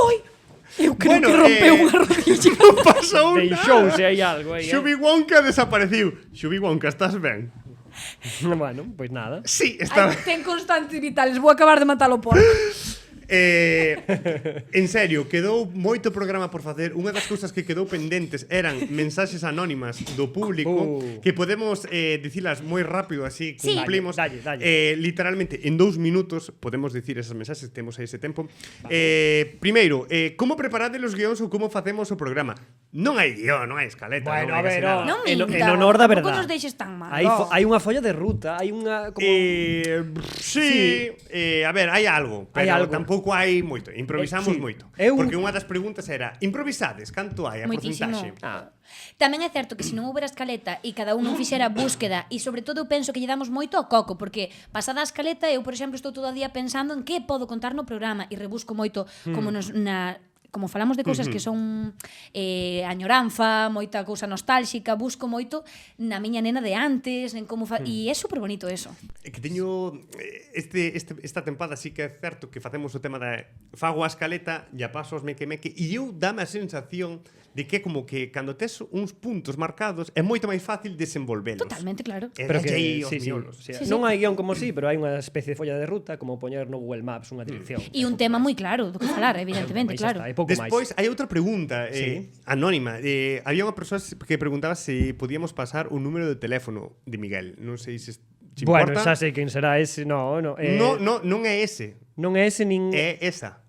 Speaker 2: Oi! Eu creo
Speaker 1: Bueno,
Speaker 2: que rompeu unha rodilla.
Speaker 1: Pasou
Speaker 3: Deixouse aí algo aí.
Speaker 1: Xubi Wonka desapareciu. Xubi Wonka, estás ben?
Speaker 3: Bueno, pois nada.
Speaker 1: Sí, está ben.
Speaker 2: Ten constantes vitales, vou acabar de matalo por.
Speaker 1: En serio, quedou moito programa por facer. Unha das cousas que quedou pendentes eran mensaxes anónimas do público que podemos dicilas moi rápido, así
Speaker 2: Sí.
Speaker 1: cumplimos.
Speaker 3: Dalle.
Speaker 1: Literalmente en 2 minutos podemos dicir esas mensaxes, temos aí ese tempo. Primeiro, como preparade os guións ou como facemos o programa? Non hai guión, non hai escaleta.
Speaker 3: Bueno,
Speaker 1: non hai
Speaker 3: a ver,
Speaker 1: casi nada.
Speaker 2: Non
Speaker 3: En
Speaker 2: minta.
Speaker 3: honor da
Speaker 2: tampouco
Speaker 3: verdad.
Speaker 2: nos deixes tan mal.
Speaker 3: Hai unha folla de ruta, hai unha como
Speaker 1: Sí, a ver, hai algo, pero
Speaker 3: Hai algo.
Speaker 1: tampouco hai moito. Improvisamos
Speaker 3: Sí.
Speaker 1: moito.
Speaker 3: Eu-
Speaker 1: Porque unha das preguntas era, improvisades, canto hai a
Speaker 2: Moitísimo.
Speaker 1: porcentaxe?
Speaker 2: Tamén é certo que se non houbera escaleta e cada un non fixera búsqueda e sobre todo eu penso que lle damos moito ao coco porque pasada a escaleta eu, por exemplo, estou todo o día pensando en que podo contar no programa e rebusco moito como falamos de cousas que son añoranza, moita cousa nostálxica, busco moito na miña nena de antes, en como e é super bonito eso.
Speaker 1: É que teño esta tempada sí que é certo que facemos o tema da fago a escaleta e a paso aos meque e eu dame a sensación de que como que cando tes uns puntos marcados é moito máis fácil desenvolvelos.
Speaker 2: Totalmente, claro.
Speaker 1: E
Speaker 3: Pero
Speaker 1: dalle aí
Speaker 3: que
Speaker 1: os miolos.
Speaker 3: sí.
Speaker 2: Sí,
Speaker 3: Non hai guión como si, pero hai unha especie de folla de ruta como poñer no Google Maps unha dirección.
Speaker 2: E un tema moi claro do que falar, evidentemente,
Speaker 3: Aí xa
Speaker 2: claro.
Speaker 3: está, hai pouco máis.
Speaker 1: Despois hai outra pregunta
Speaker 3: Sí.
Speaker 1: anónima. Había unha persoa que preguntaba se podíamos pasar un número de teléfono de Miguel. Non sei se
Speaker 3: Bueno,
Speaker 1: importa.
Speaker 3: xa sei quen será ese. No,
Speaker 1: Non é ese.
Speaker 3: Non é ese nin
Speaker 1: É esa.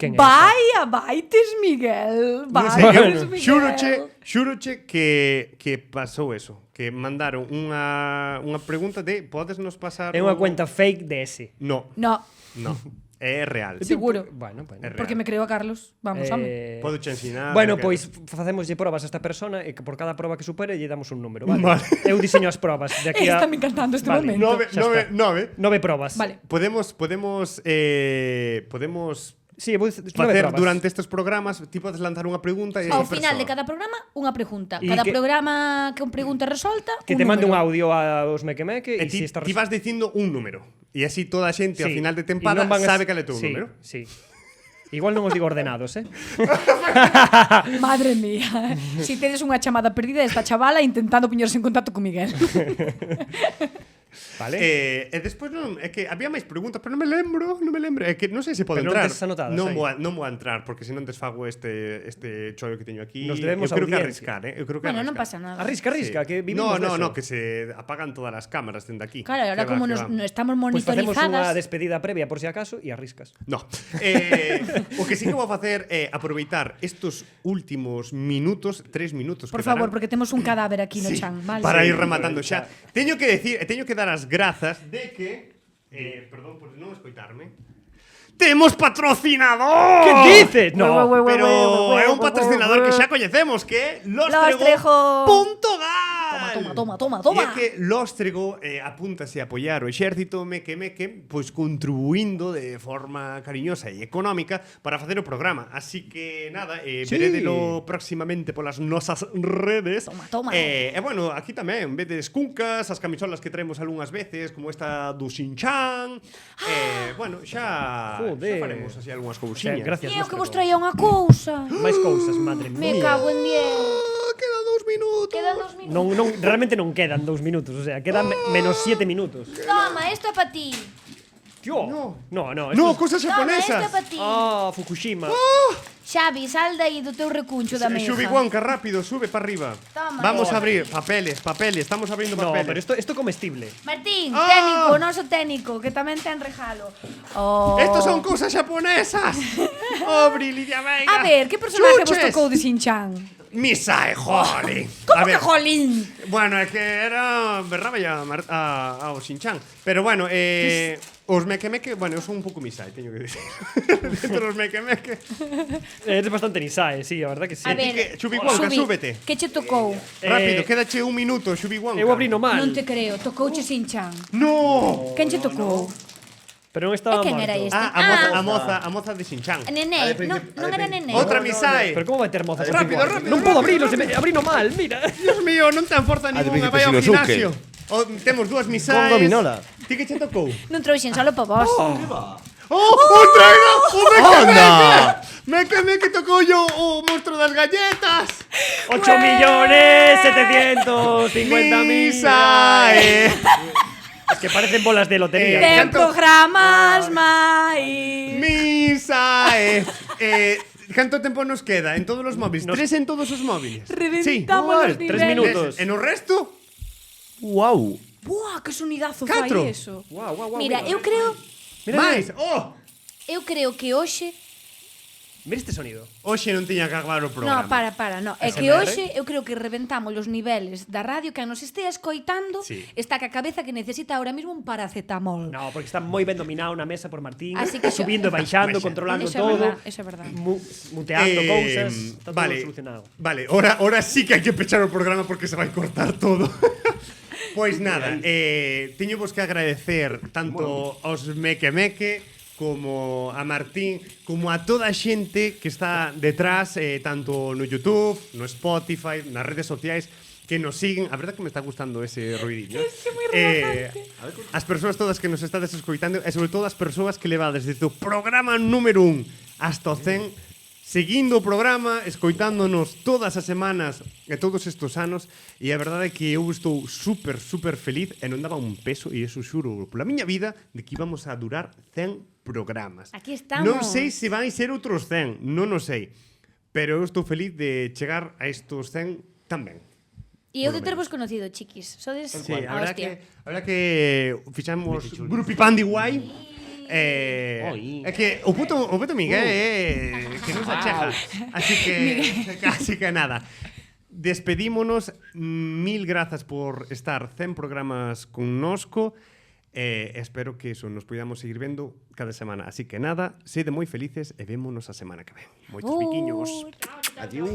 Speaker 3: quen é?
Speaker 2: Vai, baites, Miguel.
Speaker 1: Non sei,
Speaker 2: Baites,
Speaker 1: eu
Speaker 2: Miguel.
Speaker 1: xúroche que pasou eso, que mandaron unha pregunta de podes nos pasar
Speaker 3: É unha cuenta fake de ese.
Speaker 1: No,
Speaker 2: No,
Speaker 1: é real.
Speaker 2: seguro.
Speaker 3: Bueno.
Speaker 1: É real.
Speaker 2: Porque me creo a Carlos. Vamos, home.
Speaker 1: Podo che ensinar.
Speaker 3: Bueno,
Speaker 1: que-
Speaker 3: pois facémoslle probas a esta persona e que por cada proba que supere lle damos un número, vale?
Speaker 1: Vale.
Speaker 3: Eu diseño as probas de aquí a
Speaker 2: Está me encantando este momento.
Speaker 3: xa está.
Speaker 1: 9.
Speaker 3: 9 probas.
Speaker 2: Vale.
Speaker 1: Podemos
Speaker 3: Sí, vou 9
Speaker 1: facer
Speaker 3: probas.
Speaker 1: durante estes programas, ti podes lanzar unha pregunta e
Speaker 2: Ao
Speaker 1: esa
Speaker 2: final de
Speaker 1: persoa.
Speaker 2: cada programa, unha pregunta.
Speaker 3: E
Speaker 2: Cada
Speaker 3: que-
Speaker 2: programa con pregunta resolta,
Speaker 3: Que te mande un
Speaker 2: número.
Speaker 3: audio aos mequemeque
Speaker 1: E
Speaker 3: e si
Speaker 1: ti,
Speaker 3: está
Speaker 1: ti vas dicindo un número. E así toda a xente ao
Speaker 3: Sí.
Speaker 1: final de
Speaker 3: E
Speaker 1: tempada
Speaker 3: non van
Speaker 1: sabe cal é o teu
Speaker 3: sí,
Speaker 1: número.
Speaker 3: Sí. Igual non os digo ordenados,
Speaker 2: Madre mía. Si tedes unha chamada perdida desta chavala intentando poñerse en contacto con Miguel.
Speaker 3: Vale?
Speaker 1: E despois non, é que había máis preguntas, pero non me lembro. É que non sei se pode
Speaker 3: Pero non
Speaker 1: entrar.
Speaker 3: tes anotadas
Speaker 1: non
Speaker 3: aí.
Speaker 1: vou a entrar porque senón desfago este chollo que teño aquí.
Speaker 3: Nos debemos
Speaker 1: eu creo que
Speaker 3: audiencia.
Speaker 1: arriscar, Eu creo que
Speaker 2: Bueno, non
Speaker 1: arriscar.
Speaker 2: pasa nada.
Speaker 3: Arrisca, que vivimos
Speaker 1: No,
Speaker 3: deso.
Speaker 1: que se apagan todas as cámaras dende aquí.
Speaker 2: Claro, ahora
Speaker 1: Que
Speaker 2: como
Speaker 1: va,
Speaker 2: nos
Speaker 1: que va.
Speaker 2: estamos
Speaker 3: Pois facemos unha
Speaker 2: monitorizadas.
Speaker 3: despedida previa por si acaso e arriscas.
Speaker 1: No. O que sí que vou facer é aproveitar estos últimos minutos, 3 minutos
Speaker 2: Por
Speaker 1: quedarán,
Speaker 2: favor, porque temos un cadáver aquí no
Speaker 1: sí,
Speaker 2: chan, vale?
Speaker 1: para ir rematando xa. Teño que dar as grazas de que perdón por non escoitarme. Temos patrocinador.
Speaker 3: Que dices? No.
Speaker 1: Pero é un patrocinador que xa coñecemos, que é
Speaker 2: Lostrejo.
Speaker 1: Lostrego.gas.
Speaker 2: Toma.
Speaker 1: E é que Lóstrego apúntase a apoiar o exército meque, pois contribuindo de forma cariñosa e económica para facer o programa. Así que nada, verédelo próximamente polas nosas redes.
Speaker 2: Toma.
Speaker 1: E bueno, aquí tamén vedes cuncas, as camisolas que traemos algunhas veces, como esta do Shin-chan. Bueno, xa faremos así algunhas cousiñas.
Speaker 3: Gracias,
Speaker 2: E eu que
Speaker 3: Lóstrego.
Speaker 2: vos traía unha cousa.
Speaker 3: Máis cousas, madre
Speaker 2: Me
Speaker 3: mía.
Speaker 2: cago en 10.
Speaker 1: Quedan 2 minutos.
Speaker 2: Quedan 2 minutos.
Speaker 3: Realmente non quedan 2 minutos, o sea, quedan menos 7 minutos.
Speaker 2: Toma, esto é para ti.
Speaker 3: Tío.
Speaker 1: No.
Speaker 3: No,
Speaker 1: No, cosas
Speaker 2: Toma, esto é
Speaker 1: japonesas.
Speaker 2: para ti.
Speaker 3: Fukushima.
Speaker 2: Xavi, sal de aí do teu recuncho da mesa.
Speaker 1: Xubihuanca, rápido, sube para arriba.
Speaker 2: Toma.
Speaker 1: Vamos a abrir papeles, estamos abriendo
Speaker 3: No,
Speaker 1: papeles.
Speaker 3: pero esto é comestible.
Speaker 2: Martín,
Speaker 1: Ah.
Speaker 2: técnico, noso técnico, que tamén ten regalo. Oh.
Speaker 1: Estos son cousas japonesas. Obri, Lidia Veiga.
Speaker 2: A ver, que personaje vos
Speaker 1: Chuches.
Speaker 2: tocou de Shin-chan?
Speaker 1: Misae, jolín.
Speaker 2: Como
Speaker 1: A ver,
Speaker 2: que jolín?
Speaker 1: Bueno, é que era berraba ya ao Shin-chan. Pero bueno, os meque, bueno, eu son un pouco Misae, teño que decir. Dentro dos meque.
Speaker 3: Eres bastante nisae, sí, a verdad que sí.
Speaker 2: A ver,
Speaker 1: Xubihuanca,
Speaker 2: Xubi,
Speaker 1: súbete.
Speaker 2: que che tocou?
Speaker 1: Rápido, quédache un minuto, Xubihuanca.
Speaker 3: Eu abri no mal.
Speaker 2: Non te creo, tocouche Shin-chan.
Speaker 1: No.
Speaker 2: Quen che tocou?
Speaker 3: Pero non estaba
Speaker 2: E quen
Speaker 3: morto.
Speaker 2: era este?
Speaker 1: A moza de Shin-chan.
Speaker 2: Nené, non era nené.
Speaker 1: Outra Misae.
Speaker 3: Pero como vai ter mozas?
Speaker 1: Rápido, rápido,
Speaker 3: Non podo
Speaker 1: rápido,
Speaker 3: abrilo, abri no mal, mira.
Speaker 1: Dios mío, non ten forza
Speaker 4: de
Speaker 1: ninguna,
Speaker 4: Príncipe
Speaker 1: vai ao
Speaker 4: Shinosuke.
Speaker 1: gimnasio. Temos dúas
Speaker 4: Con
Speaker 1: Misaes.
Speaker 4: gominola.
Speaker 1: Ti que che tocou?
Speaker 2: Non trouxen solo pa vos.
Speaker 1: ¡Oh, traiga! ¡Oh,
Speaker 4: ¡Anda!
Speaker 1: que tocou yo o monstruo das galletas!
Speaker 3: 8.750.000.
Speaker 1: Misae!
Speaker 3: Es que parecen bolas de lotería.
Speaker 2: Ten
Speaker 1: canto-
Speaker 2: programas máis.
Speaker 1: Misae! Canto tempo nos queda en todos os móviles? 3 en todos os móviles.
Speaker 2: Reventamos os
Speaker 3: 3
Speaker 2: niveles.
Speaker 3: minutos.
Speaker 1: En o resto?
Speaker 4: Wow.
Speaker 2: Buah, que sonidazo
Speaker 1: Catro.
Speaker 2: fai eso.
Speaker 3: Guau,
Speaker 2: Mira, eu creo
Speaker 1: Mais! Oh!
Speaker 2: que hoxe
Speaker 3: Mira este sonido.
Speaker 1: Hoxe non tiña que acabar o programa.
Speaker 2: No, para, no. É que
Speaker 3: SMR?
Speaker 2: hoxe eu creo que reventamos os niveles da radio que nos estea escoitando
Speaker 1: Sí.
Speaker 2: está ca cabeza que necesita ahora mismo un paracetamol.
Speaker 3: No, porque está moi ben dominado na mesa por Martín.
Speaker 2: Así que
Speaker 3: subindo e baixando,
Speaker 1: Pues,
Speaker 3: controlando
Speaker 2: Eso é
Speaker 3: todo.
Speaker 2: verdad, eso é verdad.
Speaker 3: Muteando cousas. Está todo
Speaker 1: vale,
Speaker 3: solucionado.
Speaker 1: Vale, ahora sí que hai que pechar o programa porque se vai cortar todo. Pois nada, teño vos que agradecer tanto aos meque como a Martín, como a toda a xente que está detrás, tanto no YouTube, no Spotify, nas redes sociais, que nos siguen. A verdad que me está gustando ese ruidillo. As persoas todas que nos estades escoitando e sobre todo as persoas que levades desde o programa número 1 hasta o 100 seguindo o programa, escoitándonos todas as semanas e todos estes anos, e a verdade é que eu estou super feliz e non daba un peso, e iso xuro pola miña vida, de que íbamos a durar 100 programas.
Speaker 2: Aquí estamos.
Speaker 1: Non sei se vai ser outros 100, non o sei, pero eu estou feliz de chegar a estos 100 tamén.
Speaker 2: E eu
Speaker 1: Por lo
Speaker 2: de tervos conocido, chiquis. Sodes
Speaker 1: Sí,
Speaker 2: a hostia.
Speaker 1: a verdad que fixamos Grupi Pandi Guai. É que o puto Miguel que nos acheja. Así que nada. Despedímonos. Mil grazas por estar 100 programas connosco. Espero que eso nos podamos seguir vendo cada semana. Así que nada, sede moi felices e vémonos a semana que ven. Moitos biquiños.
Speaker 4: Adiós.